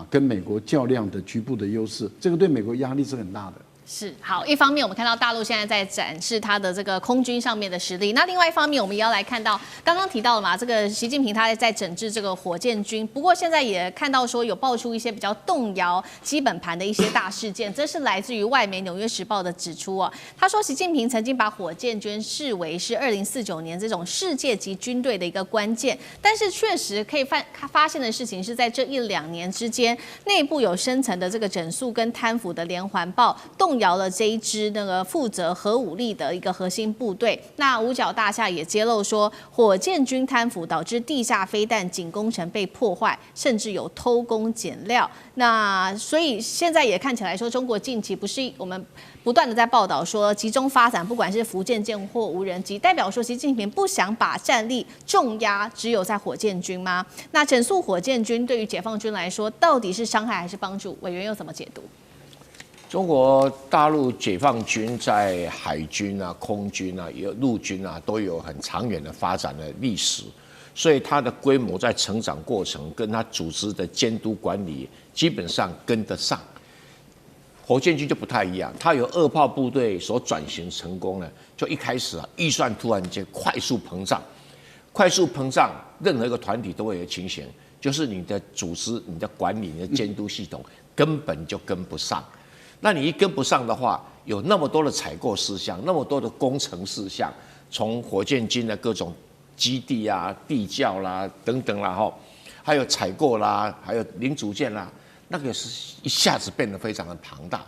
Speaker 9: 跟美国较量的局部的优势，这个对美国压力是很大的。
Speaker 2: 是好，一方面我们看到大陆现在在展示它的这个空军上面的实力，那另外一方面我们也要来看到刚刚提到了嘛，这个习近平他在整治这个火箭军，不过现在也看到说有爆出一些比较动摇基本盘的一些大事件，这是来自于外媒《纽约时报》的指出他说习近平曾经把火箭军视为是2049年这种世界级军队的一个关键，但是确实可以发现的事情是在这1-2年之间，内部有深层的这个整肃跟贪腐的连环爆动摇了这一支那个负责核武力的一个核心部队。那五角大厦也揭露说，火箭军贪腐导致地下飞弹井工程被破坏，甚至有偷工减料。那所以现在也看起来说，中国近期不是我们不断的在报道说集中发展，不管是福建舰或无人机，代表说习近平不想把战力重压只有在火箭军吗？那整肃火箭军对于解放军来说，到底是伤害还是帮助？委员又怎么解读？
Speaker 10: 中国大陆解放军在海军空军有陆军都有很长远的发展的历史，所以它的规模在成长过程跟它组织的监督管理基本上跟得上。火箭军就不太一样，它有2炮部队所转型成功呢，就一开始预算突然间快速膨胀，任何一个团体都会有情形，就是你的组织、你的管理、你的监督系统根本就跟不上。那你一跟不上的话，有那么多的采购事项，那么多的工程事项，从火箭军的各种基地地窖啦等等啦还有采购啦，还有零组件啦，那个是一下子变得非常的庞大。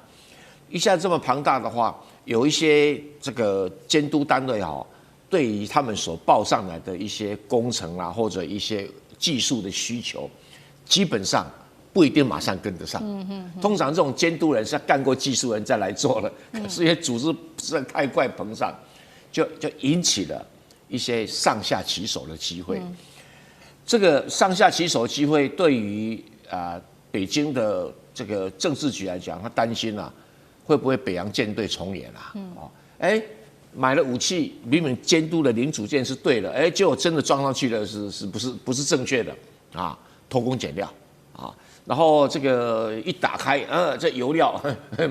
Speaker 10: 一下子这么庞大的话，有一些这个监督单位对于他们所报上来的一些工程或者一些技术的需求，基本上不一定马上跟得上。通常这种监督人是要干过技术人再来做的，可是因为组织实在太快膨胀，就引起了一些上下其手的机会。这个上下其手的机会，对于北京的这个政治局来讲，他担心会不会北洋舰队重演买了武器，明明监督的零组件是对的，结果真的装上去了是不是正确的偷工减料然后这个一打开，这油料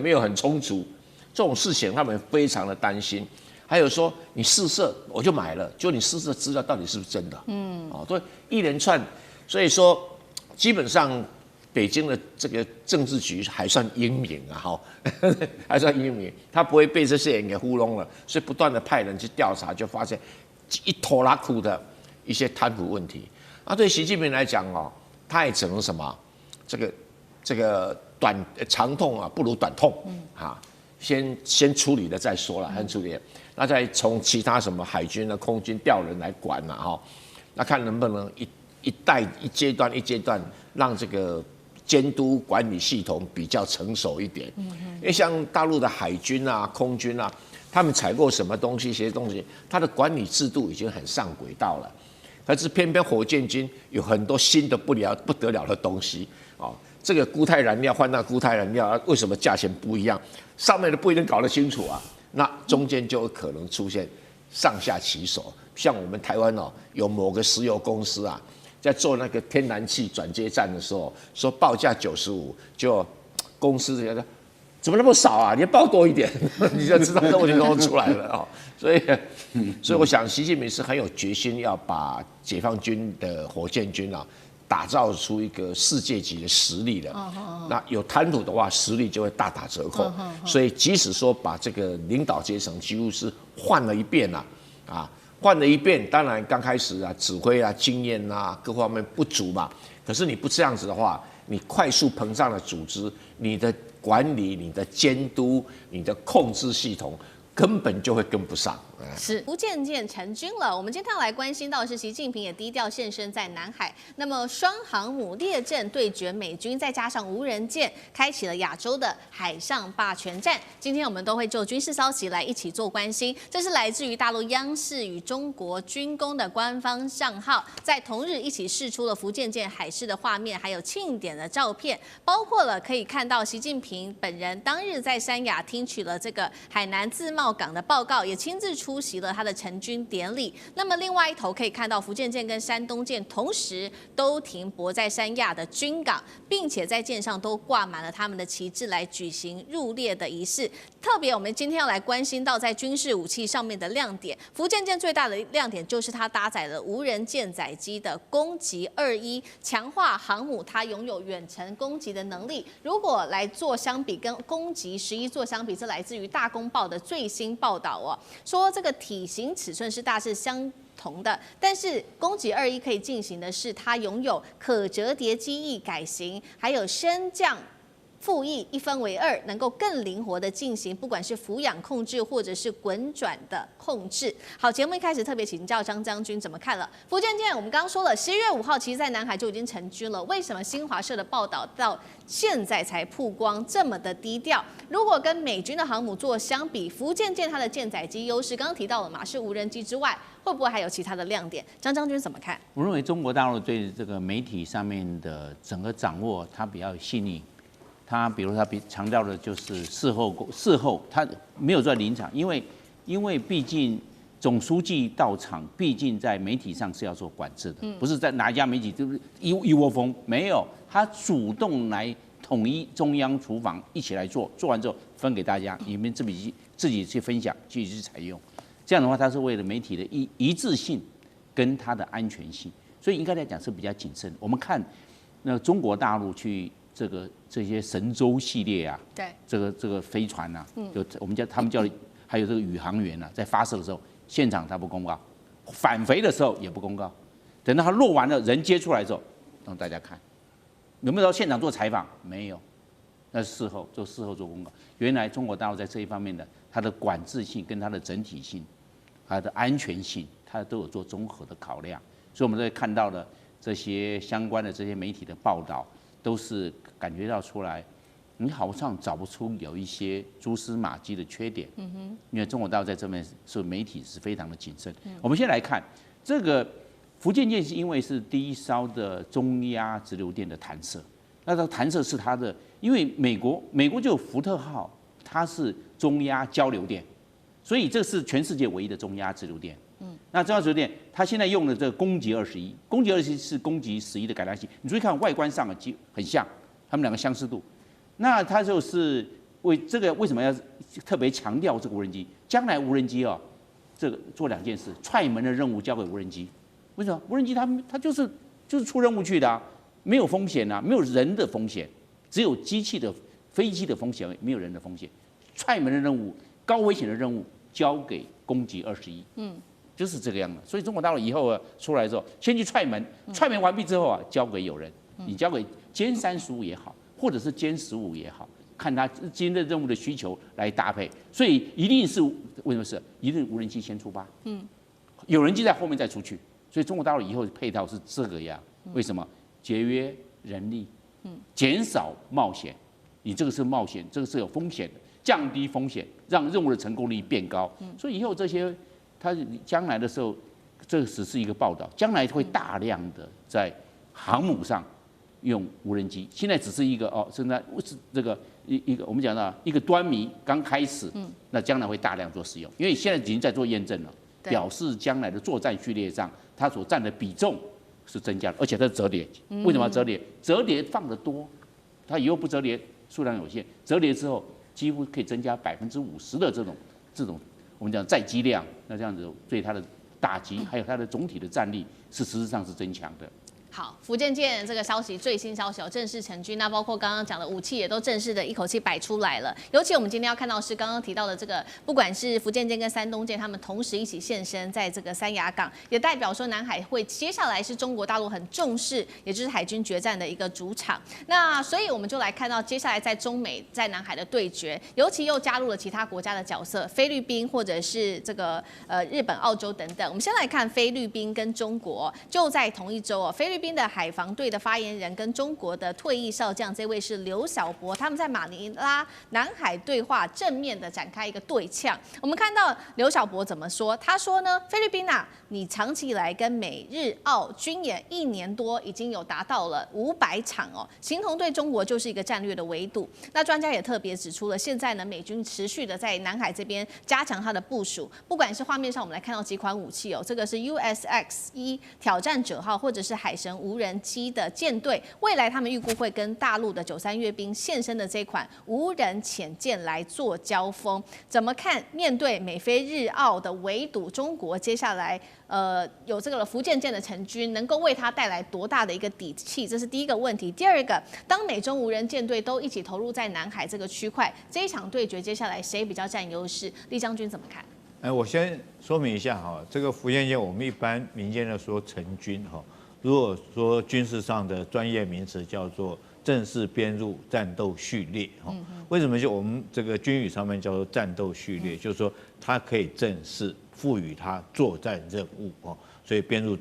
Speaker 10: 没有很充足，这种事情他们非常的担心。还有说你试射我就买了，就你试射资料到底是不是真的？所以一连串，所以说基本上北京的这个政治局还算英明还算英明，他不会被这些人给糊弄了，所以不断的派人去调查，就发现一拖拉库的一些贪腐问题。对习近平来讲他也只能什么？这个长痛不如短痛先处理了再说了，先处理了，那再从其他什么海军空军调人来管那看能不能一阶段一阶段让这个监督管理系统比较成熟一点。因为像大陆的海军空军他们采购什么东西，一些东西，它的管理制度已经很上轨道了。可是偏偏火箭军有很多新的不得了的东西哦，这个固态燃料换到固态燃料，为什么价钱不一样？上面的不一定搞得清楚啊，那中间就有可能出现上下其手。像我们台湾哦，有某个石油公司啊，在做那个天然气转接站的时候，说报价95，就公司觉得怎么那么少啊？你要报多一点，你就知道这问题都出来了哦。所以我想，习近平是很有决心要把解放军的火箭军啊，打造出一个世界级的实力的。那有贪腐的话，实力就会大打折扣。所以即使说把这个领导阶层几乎是换了一遍了，换了一遍，当然刚开始啊，指挥啊、经验啊各方面不足嘛。可是你不这样子的话，你快速膨胀的组织，你的管理、你的监督、你的控制系统根本就会跟不上。
Speaker 2: 是福建舰成军了。我们今天要来关心到的是习近平也低调现身在南海，那么双航母列阵对决美军，再加上无人舰，开启了亚洲的海上霸权战。今天我们都会就军事消息来一起做关心。这是来自于大陆央视与中国军工的官方账号，在同日一起释出了福建舰海试的画面，还有庆典的照片，包括了可以看到习近平本人当日在三亚听取了这个海南自贸港的报告，也亲自出席了他的成军典礼。那么另外一头可以看到福建舰跟山东舰同时都停泊在三亚的军港，并且在舰上都挂满了他们的旗帜来举行入列的仪式。特别我们今天要来关心到在军事武器上面的亮点，福建舰最大的亮点就是它搭载了无人舰载机的攻击21，强化航母它拥有远程攻击的能力。如果来做相比，跟攻击11做相比，这来自于大公报的最新报道哦，说这个体型尺寸是大致相同的，但是攻击21可以进行的是它拥有可折叠机翼改型，还有升降副翼一分为2，能够更灵活的进行不管是俯仰控制或者是滚转的控制。好，节目一开始特别请教张将军怎么看了福建舰？我们刚刚说了，11月5号其实在南海就已经成军了，为什么新华社的报道到现在才曝光这么的低调？如果跟美军的航母做相比，福建舰它的舰载机优势刚刚提到了嘛，是无人机之外，会不会还有其他的亮点？张将军怎么看？
Speaker 5: 我认为中国大陆对这个媒体上面的整个掌握，它比较细腻。他比如他强调的就是事后他没有在临场，因为毕竟总书记到场，毕竟在媒体上是要做管制的，不是在哪一家媒体就是一窝蜂，没有，他主动来统一中央厨房一起来做，做完之后分给大家，你们自己去分享，自己去采用，这样的话他是为了媒体的一致性跟它的安全性，所以应该来讲是比较谨慎。我们看那中国大陆去。这些神舟系列啊，
Speaker 2: 对，
Speaker 5: 这个飞船啊，就他们叫还有这个宇航员啊，在发射的时候，现场他不公告，返回的时候也不公告，等到他落完了，人接出来之后，让大家看，有没有到现场做采访？没有，那是事后做公告。原来中国大陆在这一方面的它的管制性跟它的整体性、它的安全性，它都有做综合的考量，所以我们在看到的这些相关的这些媒体的报道。都是感觉到出来，你好像找不出有一些蛛丝马迹的缺点。因为中国大陆在这边是媒体是非常的谨慎。我们先来看这个福建舰，是因为是第一艘的中压直流电的弹射，那这弹射是它的，因为美国就有福特号，它是中压交流电，所以这是全世界唯一的中压直流电。那中压直流电，它现在用的这个攻击21，攻击21是攻击11的改良型。你注意看外观上很像，它们两个相似度。那它就是为什么要特别强调这个无人机？将来无人机哦，这个做2件事，踹门的任务交给无人机。为什么？无人机它就是出任务去的啊，没有风险啊，没有人的风险，只有飞机的风险，没有人的风险。踹门的任务，高危险的任务交给攻击21。就是这个样的，所以中国大陆以后出来之后，先去踹门，踹门完毕之后啊，交给有人，你交给歼35也好，或者是歼15也好，看他今日任务的需求来搭配，所以一定是为什么是一定无人机先出发，有人机在后面再出去，所以中国大陆以后配套是这个样，为什么？节约人力，减少冒险，你这个是冒险，这个是有风险的，降低风险，让任务的成功率变高。所以以后这些，它将来的时候，这只是一个报道，将来会大量的在航母上用无人机。现在只是一个现在是这个一个我们讲到一个端倪刚开始，那将来会大量做使用，因为现在已经在做验证了，表示将来的作战序列上它所占的比重是增加的，而且它是折叠。为什么要折叠？折叠放得多，它以后不折叠数量有限，折叠之后几乎可以增加50%的这种我们讲载机量，那这样子对它的打击还有它的总体的战力是实质上是增强的。
Speaker 2: 好，福建舰这个消息最新消息正式成军，那包括刚刚讲的武器也都正式的一口气摆出来了。尤其我们今天要看到是刚刚提到的这个，不管是福建舰跟山东舰，他们同时一起现身在这个三亚港，也代表说南海会接下来是中国大陆很重视，也就是海军决战的一个主场。那所以我们就来看到接下来在中美在南海的对决，尤其又加入了其他国家的角色，菲律宾或者是这个日本、澳洲等等。我们先来看菲律宾跟中国，就在同一周菲律宾的海防队的发言人跟中国的退役少将，这位是刘晓波，他们在马尼拉南海对话正面的展开一个对呛。我们看到刘晓波怎么说？他说呢，菲律宾你长期以来跟美日澳军演1年多，已经有达到了500场形同对中国就是一个战略的围堵。那专家也特别指出了，现在呢美军持续的在南海这边加强它的部署，不管是画面上我们来看到几款武器这个是 USX-1挑战者号或者是海神无人机的舰队，未来他们预估会跟大陆的93阅兵现身的这款无人潜舰来做交锋。怎么看？面对美菲日澳的围堵，中国接下来有这个福建舰的成军，能够为它带来多大的一个底气？这是第一个问题。第二个，当美中无人舰队都一起投入在南海这个区块，这一场对决接下来谁比较占优势？厉将军怎么看？
Speaker 6: 我先说明一下这个福建舰我们一般民间的说成军如果说军事上的专业名词叫做正式编入战斗序列为什么就我们这个军语上面叫做战斗序列？就是说它可以正式赋予它作战任务所以编入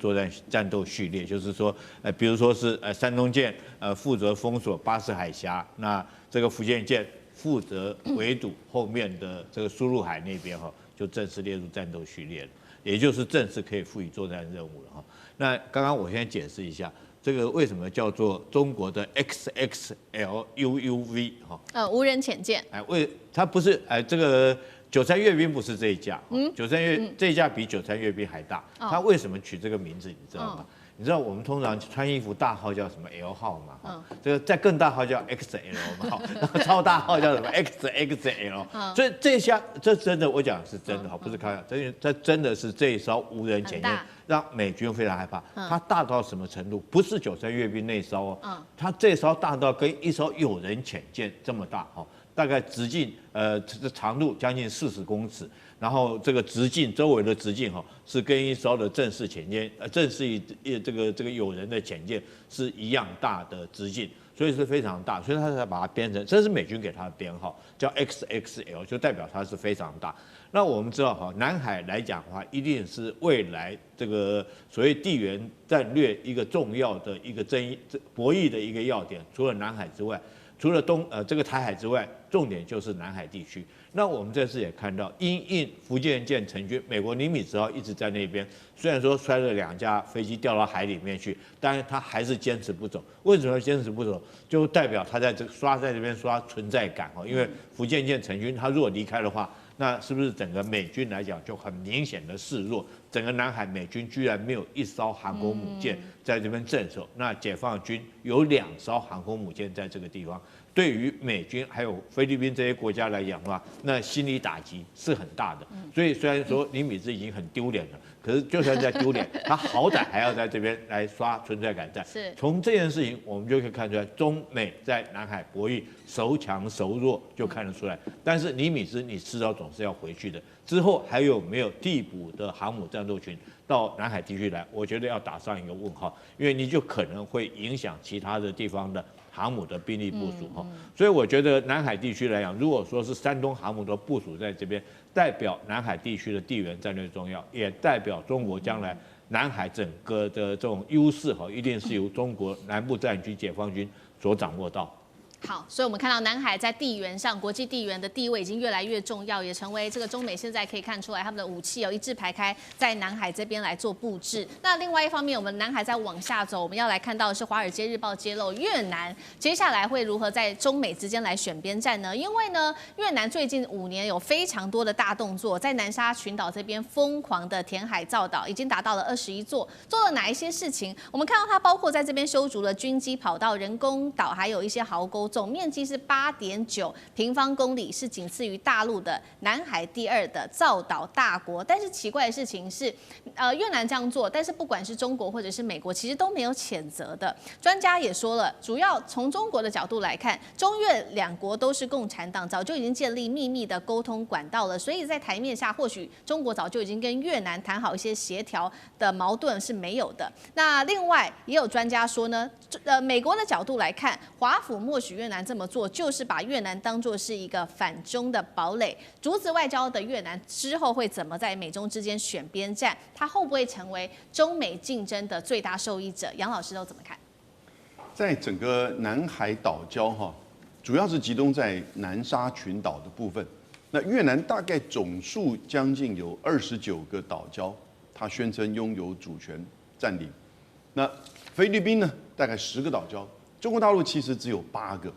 Speaker 6: 战斗序列，就是说比如说是山东舰负责封锁巴士海峡，那这个福建舰负责围堵后面的这个输入海那边就正式列入战斗序列了，也就是正式可以赋予作战任务了那刚刚我先解释一下，这个为什么叫做中国的 XXLUUV
Speaker 2: 无人潜舰，
Speaker 6: 它不是这个93阅兵不是这一架，93这一架比93阅兵还大，它为什么取这个名字你知道吗？你知道我们通常穿衣服大号叫什么 L 号嘛？这个再更大号叫 XL 嘛，然后超大号叫什么 XXL。所以这真的，我讲是真的不是开玩笑，这真的是这一艘无人潜舰让美军非常害怕。它大到什么程度？不是93阅兵那艘它这艘大到跟一艘有人潜舰这么大大概直径长度将近40公尺。然后这个直径周围的直径是跟一艘的正式潜舰正式这个有人的潜舰是一样大的直径，所以是非常大，所以他才把它编成，这是美军给它的编号叫 XXL， 就代表它是非常大。那我们知道南海来讲的话，一定是未来这个所谓地缘战略一个重要的一个博弈的一个要点，除了南海之外。除了这个台海之外，重点就是南海地区。那我们这次也看到，因应福建舰成军，美国尼米兹号一直在那边，虽然说摔了2架飞机掉到海里面去，但是他还是坚持不走。为什么坚持不走？就代表他在这边刷存在感因为福建舰成军，他如果离开的话，那是不是整个美军来讲就很明显的示弱？整个南海美军居然没有一艘航空母舰在这边镇守，那解放军有2艘航空母舰在这个地方，对于美军还有菲律宾这些国家来讲的话，那心理打击是很大的。所以虽然说尼米兹已经很丢脸了，可是就算在丢脸，他好歹还要在这边来刷存在感战。从这件事情我们就可以看出来，中美在南海博弈孰强孰弱就看得出来。但是尼米兹你迟早总是要回去的，之后还有没有替补的航母战斗群到南海地区来？我觉得要打上一个问号，因为你就可能会影响其他的地方的航母的兵力部署所以我觉得南海地区来讲，如果说是山东航母的部署在这边，代表南海地区的地缘战略重要，也代表中国将来南海整个的这种优势一定是由中国南部战区解放军所掌握到。
Speaker 2: 好，所以我们看到南海在地缘上，国际地缘的地位已经越来越重要，也成为这个中美现在可以看出来他们的武器一字排开在南海这边来做布置。那另外一方面，我们南海再往下走，我们要来看到的是《华尔街日报》揭露越南接下来会如何在中美之间来选边站呢？因为呢，越南最近5年有非常多的大动作，在南沙群岛这边疯狂的填海造岛，已经达到了21座，做了哪一些事情？我们看到它包括在这边修筑了军机跑道、人工岛，还有一些壕沟。总面积是8.9平方公里，是仅次于大陆的南海第2的造岛大国。但是奇怪的事情是，越南这样做，但是不管是中国或者是美国，其实都没有谴责的。专家也说了，主要从中国的角度来看，中越2国都是共产党，早就已经建立秘密的沟通管道了，所以在台面下，或许中国早就已经跟越南谈好一些协调的矛盾是没有的。那另外也有专家说呢，美国的角度来看，华府默许越南这么做，就是把越南当作是一个反中的堡垒。竹子外交的越南之后会怎么在美中之间选边站？它会不会成为中美竞争的最大受益者？杨老师都怎么看？
Speaker 11: 在整个南海岛礁主要是集中在南沙群岛的部分。那越南大概总数将近有29个岛礁，它宣称拥有主权占领。那菲律宾呢，大概10个岛礁。中国大陆其实只有8个。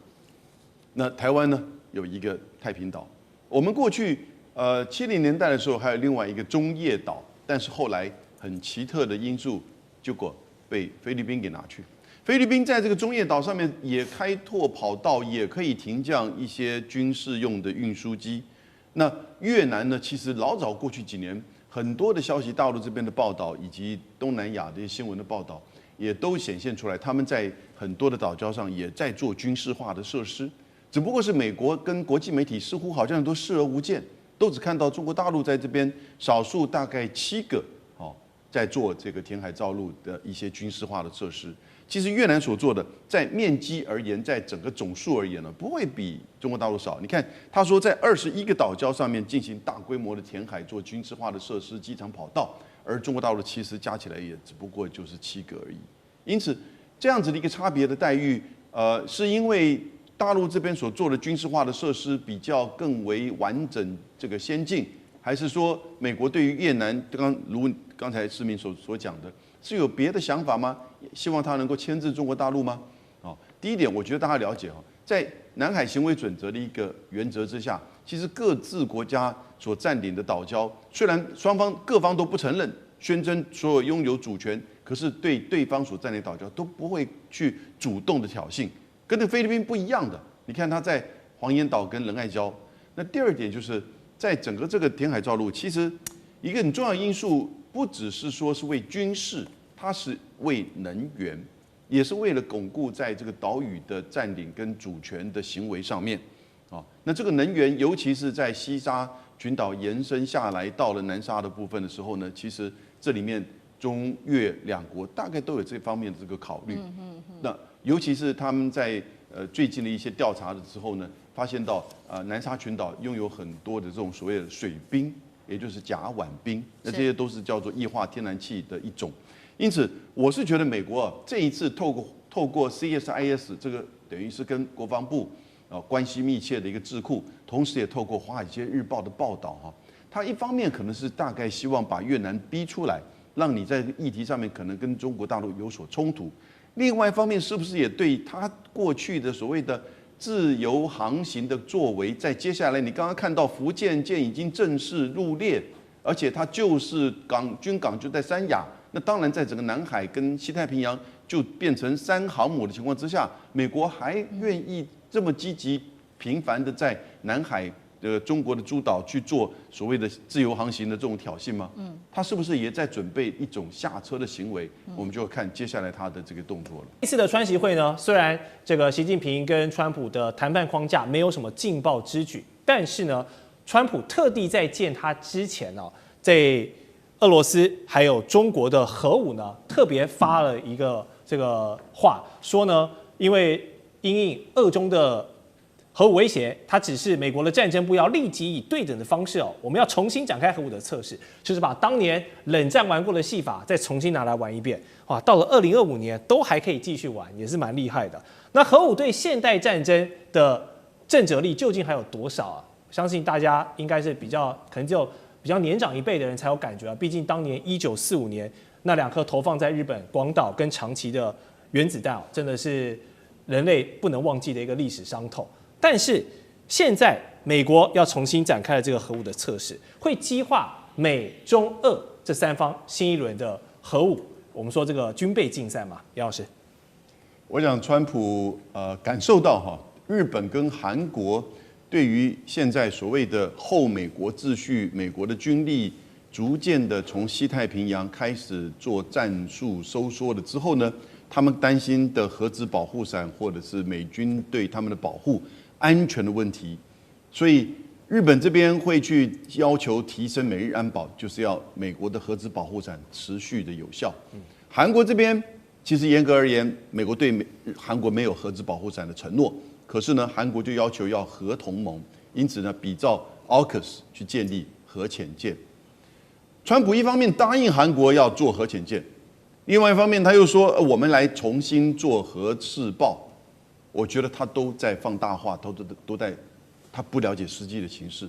Speaker 11: 那台湾呢，有1个太平岛。我们过去70年代的时候还有另外一个中业岛，但是后来很奇特的因素，结果被菲律宾给拿去。菲律宾在这个中业岛上面也开拓跑道，也可以停降一些军事用的运输机。那越南呢，其实老早过去几年，很多的消息，大陆这边的报道以及东南亚的一些新闻的报道，也都显现出来，他们在很多的岛礁上也在做军事化的设施。只不过是美国跟国际媒体似乎好像都视而不见，都只看到中国大陆在这边少数大概7个在做这个填海造陆的一些军事化的设施。其实越南所做的，在面积而言，在整个总数而言呢，不会比中国大陆少。你看，他说在21个岛礁上面进行大规模的填海，做军事化的设施、机场跑道，而中国大陆其实加起来也只不过就是7个而已。因此，这样子的一个差别的待遇，是因为大陆这边所做的军事化的设施比较更为完整、这个先进，还是说美国对于越南如刚才世民所讲的，是有别的想法吗？希望他能够牵制中国大陆吗？第一点，我觉得大家了解在南海行为准则的一个原则之下，其实各自国家所占领的岛礁，虽然各方都不承认，宣称所有拥有主权，可是对对方所占领岛礁都不会去主动的挑衅。跟那菲律宾不一样的，你看他在黄岩岛跟仁爱礁。那第二点就是在整个这个填海造陆，其实一个很重要的因素，不只是说是为军事，它是为能源，也是为了巩固在这个岛屿的占领跟主权的行为上面。那这个能源，尤其是在西沙群岛延伸下来到了南沙的部分的时候呢，其实这里面中越2国大概都有这方面的这个考虑。那尤其是他们在最近的一些调查的时候呢，发现到南沙群岛拥有很多的这种所谓的水冰，也就是甲烷冰，那这些都是叫做液化天然气的一种。因此，我是觉得美国这一次透过 CSIS 这个等于是跟国防部关系密切的一个智库，同时也透过《华尔街日报》的报道它一方面可能是大概希望把越南逼出来，让你在议题上面可能跟中国大陆有所冲突。另外一方面，是不是也对他过去的所谓的自由航行的作为，在接下来你刚刚看到福建舰已经正式入列，而且它就是军港就在三亚，那当然在整个南海跟西太平洋就变成3航母的情况之下，美国还愿意这么积极频繁的在南海中国的诸岛去做所谓的自由航行的这种挑衅吗？他是不是也在准备一种下车的行为？我们就要看接下来他的这个动作了。
Speaker 12: 这次的川习会呢，虽然这个习近平跟川普的谈判框架没有什么劲爆之举，但是呢，川普特地在见他之前在俄罗斯还有中国的核武呢，特别发了一个这个话，说呢，因为因应俄中的核武威胁，它只是美国的战争部要立即以对等的方式我们要重新展开核武的测试，就是把当年冷战玩过的戏法再重新拿来玩一遍。哇，到了2025年都还可以继续玩，也是蛮厉害的。那核武对现代战争的震慑力究竟还有多少啊？相信大家应该是可能只有比较年长一辈的人才有感觉啊。毕竟当年1945年那2颗投放在日本广岛跟长崎的原子弹真的是人类不能忘记的一个历史伤痛。但是现在美国要重新展开了这个核武的测试，会激化美中俄这3方新一轮的核武，我们说这个军备竞赛嘛，杨老师。
Speaker 11: 我想川普感受到日本跟韩国对于现在所谓的后美国秩序，美国的军力逐渐的从西太平洋开始做战术收缩了之后呢，他们担心的核子保护伞或者是美军对他们的保护安全的问题，所以日本这边会去要求提升美日安保，就是要美国的核子保护伞持续的有效。韩国这边其实严格而言，美国对韩国没有核子保护伞的承诺，可是呢，韩国就要求要核同盟，因此呢，比照 AUKUS 去建立核潜舰。川普一方面答应韩国要做核潜舰，另外一方面他又说我们来重新做核试爆。我觉得他都在放大化，都在，他不了解实际的情势。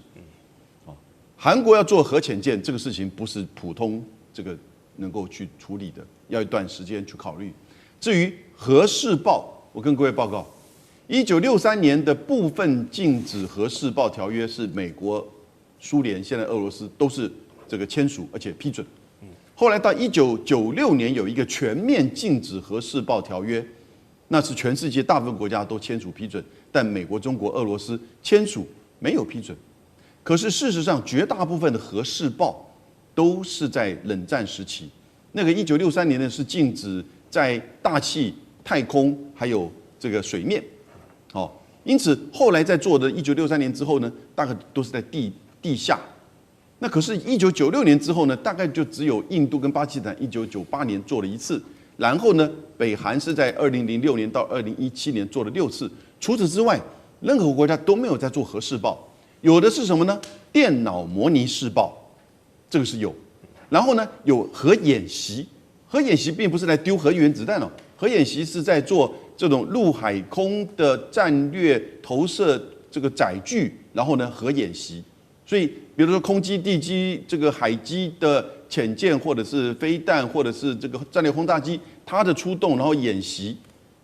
Speaker 11: 韩国要做核潜舰这个事情不是普通这个能够去处理的，要一段时间去考虑。至于核试爆，我跟各位报告，1963年的部分禁止核试爆条约是美国、苏联、现在俄罗斯都是这个签署而且批准。后来到1996年有一个全面禁止核试爆条约。那是全世界大部分国家都签署批准，但美国、中国、俄罗斯签署没有批准。可是事实上，绝大部分的核试爆都是在冷战时期。那个1963年呢是禁止在大气、太空还有这个水面，因此后来在做的1963年之后呢，大概都是在地下。那可是1996年之后呢，大概就只有印度跟巴基斯坦1998年做了1次。然后呢，北韩是在2006年到2017年做了6次。除此之外，任何国家都没有在做核试爆。有的是什么呢？电脑模拟试爆，这个是有。然后呢，有核演习。核演习并不是来丢核原子弹哦，核演习是在做这种陆海空的战略投射这个载具，然后呢核演习。所以，比如说空基、地基、这个海基的潜舰，或者是飞弹，或者是这个战略轰炸机，它的出动然后演习，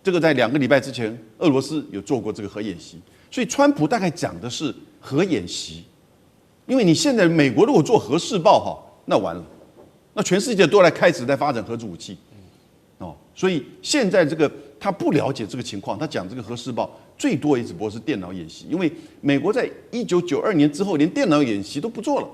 Speaker 11: 这个在2个礼拜之前，俄罗斯有做过这个核演习。所以，川普大概讲的是核演习，因为你现在美国如果做核试爆那完了，那全世界都开始在发展核子武器，所以现在这个他不了解这个情况，他讲这个核试爆。最多也只不过是电脑演习，因为美国在1992年之后连电脑演习都不做了，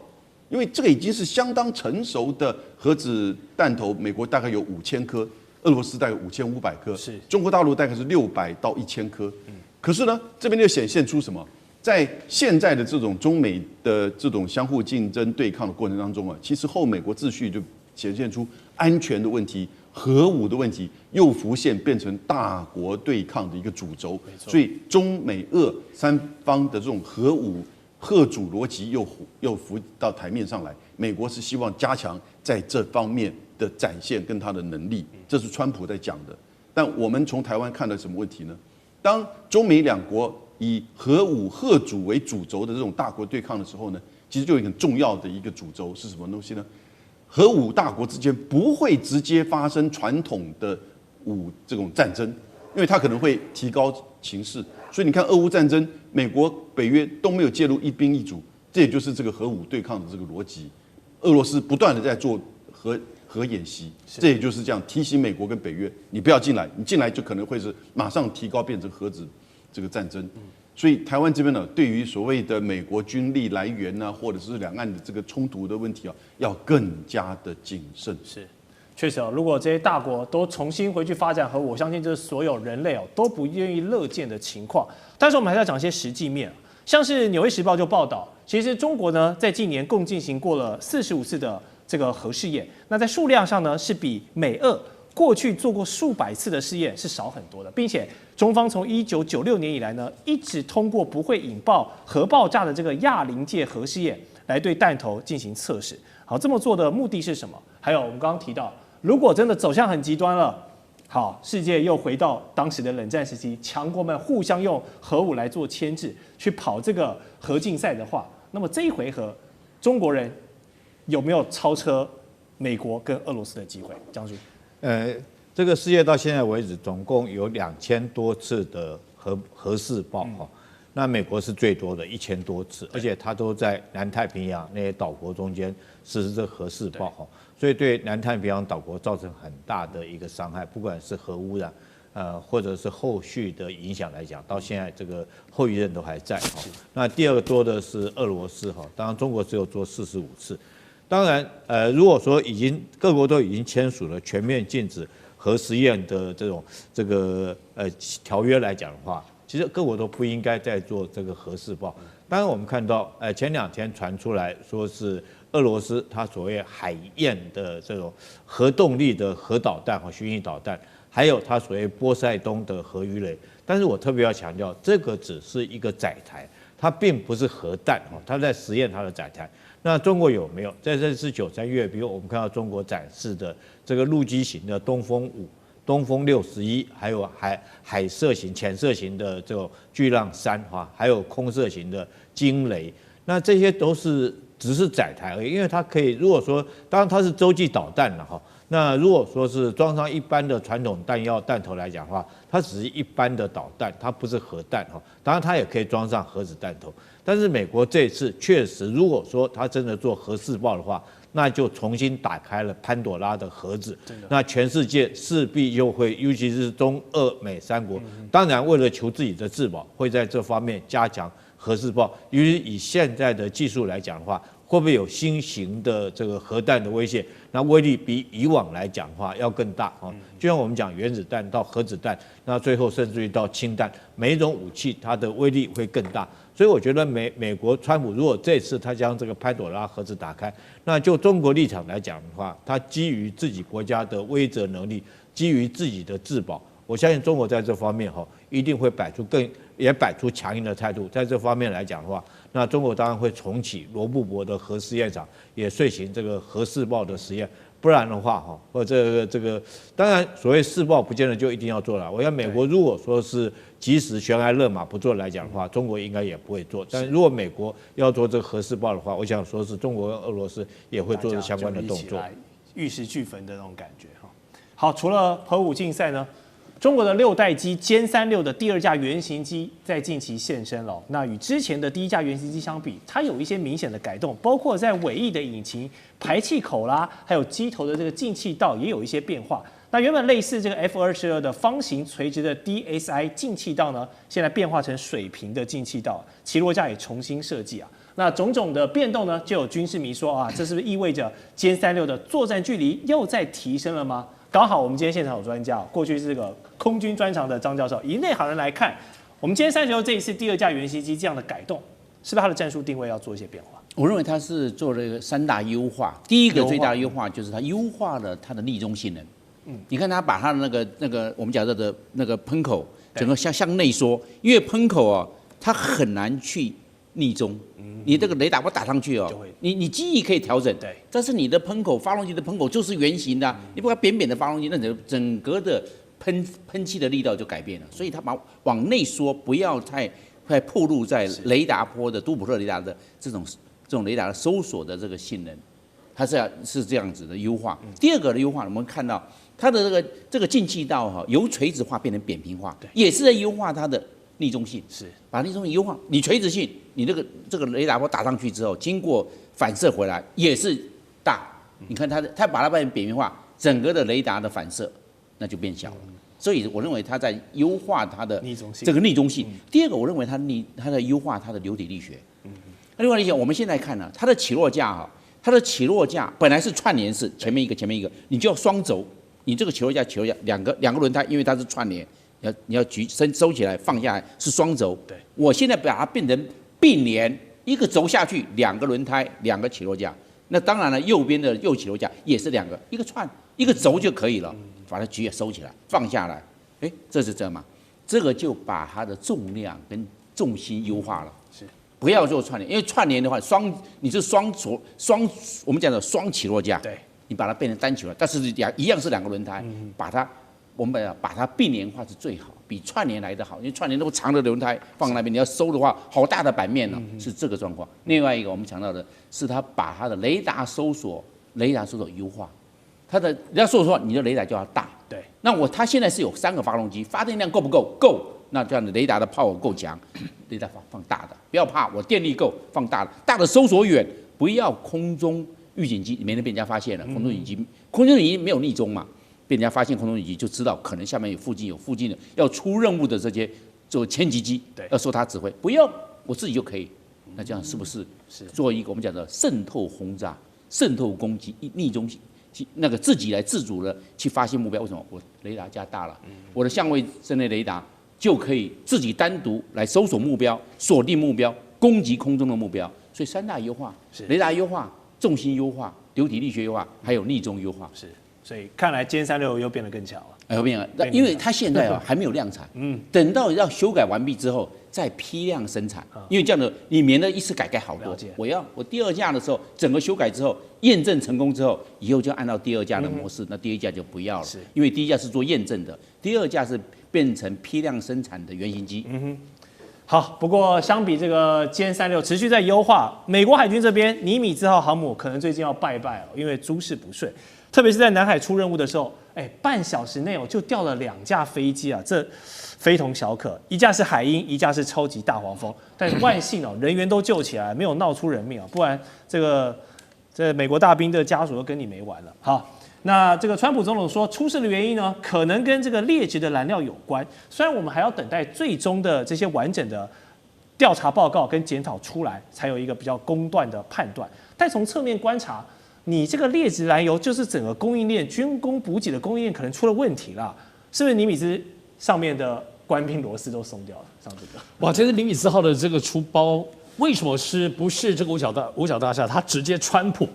Speaker 11: 因为这个已经是相当成熟的核子弹头，美国大概有5000颗，俄罗斯大概5500颗，中国大陆大概是600到1000颗。可是呢，这边就显现出什么？在现在的这种中美的这种相互竞争对抗的过程当中其实后美国秩序就显现出安全的问题。核武的问题又浮现，变成大国对抗的一个主轴，所以中美俄3方的这种核武核主逻辑又浮到台面上来。美国是希望加强在这方面的展现跟他的能力，这是川普在讲的。但我们从台湾看到什么问题呢？当中美2国以核武核主为主轴的这种大国对抗的时候呢，其实就有一个很重要的一个主轴是什么东西呢？核武大国之间不会直接发生传统的这种战争，因为它可能会提高情势。所以你看俄乌战争，美国、北约都没有介入，一兵一卒，这也就是这个核武对抗的这个逻辑。俄罗斯不断的在做核演习，这也就是这样提醒美国跟北约，你不要进来，你进来就可能会是马上提高变成核子这个战争。所以台湾这边呢，对于所谓的美国军力来源或者是两岸的这个冲突的问题要更加的谨慎。
Speaker 12: 是，确实如果这些大国都重新回去发展核武，我相信这是所有人类都不愿意乐见的情况。但是我们还是要讲一些实际面，像是《纽约时报》就报道，其实中国呢在近年共进行过了45次的这个核试验，那在数量上呢是比美俄过去做过数百次的试验是少很多的，并且中方从1996年以来呢，一直通过不会引爆核爆炸的这个亚临界核试验来对弹头进行测试。好，这么做的目的是什么？还有我们刚刚提到，如果真的走向很极端了，好，世界又回到当时的冷战时期，强国们互相用核武来做牵制，去跑这个核竞赛的话，那么这一回合，中国人有没有超车美国跟俄罗斯的机会？将军，
Speaker 6: 这个世界到现在为止，总共有2000多次的核试爆哈，那美国是最多的1000多次，而且它都在南太平洋那些岛国中间实施这核试爆哈，所以对南太平洋岛国造成很大的一个伤害，不管是核污染。或者是后续的影响来讲，到现在这个后遗症都还在哈。那第二个多的是俄罗斯哈，当然中国只有做45次。当然，如果说各国都已经签署了全面禁止核实验的这个条约来讲的话，其实各国都不应该再做这个核试爆。当然，我们看到前2天传出来说是俄罗斯它所谓海燕的这种核动力的核导弹和巡弋导弹。还有它所谓波塞冬的核鱼雷，但是我特别要强调，这个只是一个载台，它并不是核弹哦，它在实验它的载台。那中国有没有？在这次9、3月，比如我们看到中国展示的这个陆基型的东风5、东风61，还有海射型、潜射型的这种巨浪3哈，还有空射型的惊雷，那这些都是只是载台而已，因为它可以，如果说当然它是洲际导弹了哈。那如果说是装上一般的传统弹药弹头来讲的话，它只是一般的导弹，它不是核弹哈。当然它也可以装上核子弹头，但是美国这次确实，如果说它真的做核试爆的话，那就重新打开了潘朵拉的盒子。那全世界势必又会，尤其是中俄美3国，当然为了求自己的自保，会在这方面加强核试爆。由于以现在的技术来讲的话，会不会有新型的这个核弹的威胁？那威力比以往来讲的话要更大啊！就像我们讲原子弹到核子弹，那最后甚至于到氢弹，每一种武器它的威力会更大。所以我觉得美国川普如果这次他将这个潘朵拉盒子打开，那就中国立场来讲的话，他基于自己国家的威慑能力，基于自己的自保，我相信中国在这方面一定会摆出强硬的态度。在这方面来讲的话，那中国当然会重启罗布泊的核试验场，也遂行这个核试爆的实验。不然的话，或这个，当然所谓试爆不见得就一定要做了。我想美国如果说是及时悬崖勒马不做来讲的话，中国应该也不会做。但如果美国要做这个核试爆的话，我想说是中国跟俄罗斯也会做相关的动作，
Speaker 12: 玉石俱焚的那种感觉哈。好，除了核武竞赛呢，中国的6代机歼36的第2架原型机在近期现身了。那与之前的第1架原型机相比，它有一些明显的改动，包括在尾翼的引擎、排气口啦，还有机头的这个进气道也有一些变化。那原本类似这个 F-22的方形垂直的 DSI 进气道呢，现在变化成水平的进气道，起落架也重新设计啊。那种种的变动呢，就有军事迷说啊，这是不是意味着歼36的作战距离又在提升了吗？刚好我们今天现场有专家，过去是这个空军专长的张教授，以内行人来看，我们歼36这一次第2架原型机这样的改动，是不是它的战术定位要做一些变化？
Speaker 5: 我认为它是做了一个3大优化。第一个最大的优化就是它优化了它的立中性能。你看它把它的那个我们讲的那个喷口整个向内缩，因为喷口它很难去逆中。你这个雷达波打上去你机翼可以调整，对，但是你的喷口发动机的喷口就是圆形的，你不要扁扁的发动机，那整个的喷气的力道就改变了，所以它往内缩，不要太暴露在雷达波的多普勒雷达的这种雷达的搜索的这个性能，它是这样子的优化。第二个的优化，我们看到它的这个进气道由垂直化变成扁平化，也是在优化它的逆中性，是把逆中性优化。你垂直性，你这个雷达波打上去之后，经过反射回来也是大。你看它把它变成扁平化，整个的雷达的反射那就变小了。所以我认为它在优化它的这个逆中性。第二个，我认为它在优化它的流体力学。那流体力学，我们现在看它的起落架它的起落架本来是串联式，前面一个，你就要双轴。你这个起落架两个两轮胎，因为它是串联。你要收起来放下来是双轴，对，我现在把它变成并联，一个轴下去，2个轮胎，2个起落架，那当然了，右边的右起落架也是2个，一个串一个轴就可以了，把它举也收起来，放下来，哎，这是这嘛？这个就把它的重量跟重心优化了。是，不要做串联，因为串联的话，你是双，我们讲的双起落架，对，你把它变成单起落，但是一样是2个轮胎，我们把它并联化是最好，比串联来的好，因为串联那么长的轮胎放那边，你要收的话，好大的版面呢，是这个状况。另外一个我们强调的是，它把它的雷达搜索优化，它的要搜索你的雷达就要大。对，那它现在是有3个发动机，发电量够不够？够，那这样的雷达的 power 够强，雷达放大的，不要怕，我电力够，放大的，大的搜索远，不要空中预警机，免得被人家发现了。空中预警机没有逆中嘛。被人家发现空中预警就知道可能下面有附近的要出任务的这些做千级机，要受他指挥，不用我自己就可以。那这样是不是做一个我们讲的渗透轰炸、渗透攻击、逆中那个自己来自主的去发现目标？为什么？我雷达加大了，我的相位阵内雷达就可以自己单独来搜索目标、锁定目标、攻击空中的目标。所以3大优化：雷达优化、重心优化、流体力学优化，还有逆中优化。
Speaker 12: 是。所以看来歼36又变得更强了。
Speaker 5: 又变了，因为它现在还没有量产，等到要修改完毕之后再批量生产，因为这样的你免得一次改好多。我第2架的时候，整个修改之后验证成功之后，以后就按照第2架的模式，那第1架就不要了，因为第1架是做验证的，第2架是变成批量生产的原型机。
Speaker 12: 好，不过相比这个歼36持续在优化，美国海军这边尼米兹号航母可能最近要拜拜因为诸事不顺。特别是在南海出任务的时候，半小时内就掉了2架飞机啊，这非同小可。一架是海鹰，一架是超级大黄蜂，但是万幸人员都救起来，没有闹出人命不然这美国大兵的家属都跟你没完了。好，那这个川普总统说出事的原因呢，可能跟这个劣质的燃料有关。虽然我们还要等待最终的这些完整的调查报告跟检讨出来，才有一个比较公断的判断，但从侧面观察。你这个劣质燃油就是整个供应链、军工补给的供应链可能出了问题了，是不是？尼米兹上面的官兵螺丝都松掉了，上这个。
Speaker 4: 哇，这个尼米兹号的这个出包，为什么不是这个五角大厦？他直接川普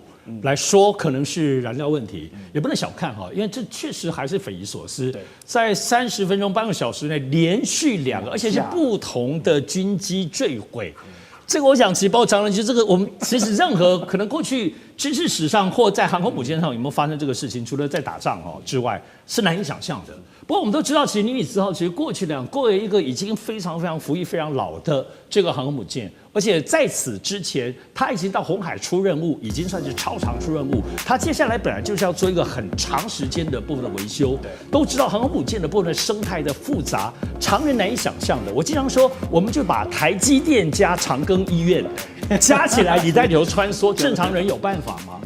Speaker 4: 来说，可能是燃料问题，也不能小看因为这确实还是匪夷所思。在30分钟、半个小时内连续2个，而且是不同的军机坠毁。这个我想，其实包括张仁，就这个我们其实任何可能过去军事史上或在航空母舰上有没有发生这个事情，除了在打仗之外，是难以想象的。不过我们都知道，其实尼米兹号其实过为一个已经非常服役非常老的这个航空母舰，而且在此之前，它已经到红海出任务，已经算是超长出任务。它接下来本来就是要做一个很长时间的部分的维修。都知道航空母舰的部分生态的复杂，常人难以想象的。我经常说，我们就把台积电加长庚医院加起来，你在里头穿梭，正常人有办法吗？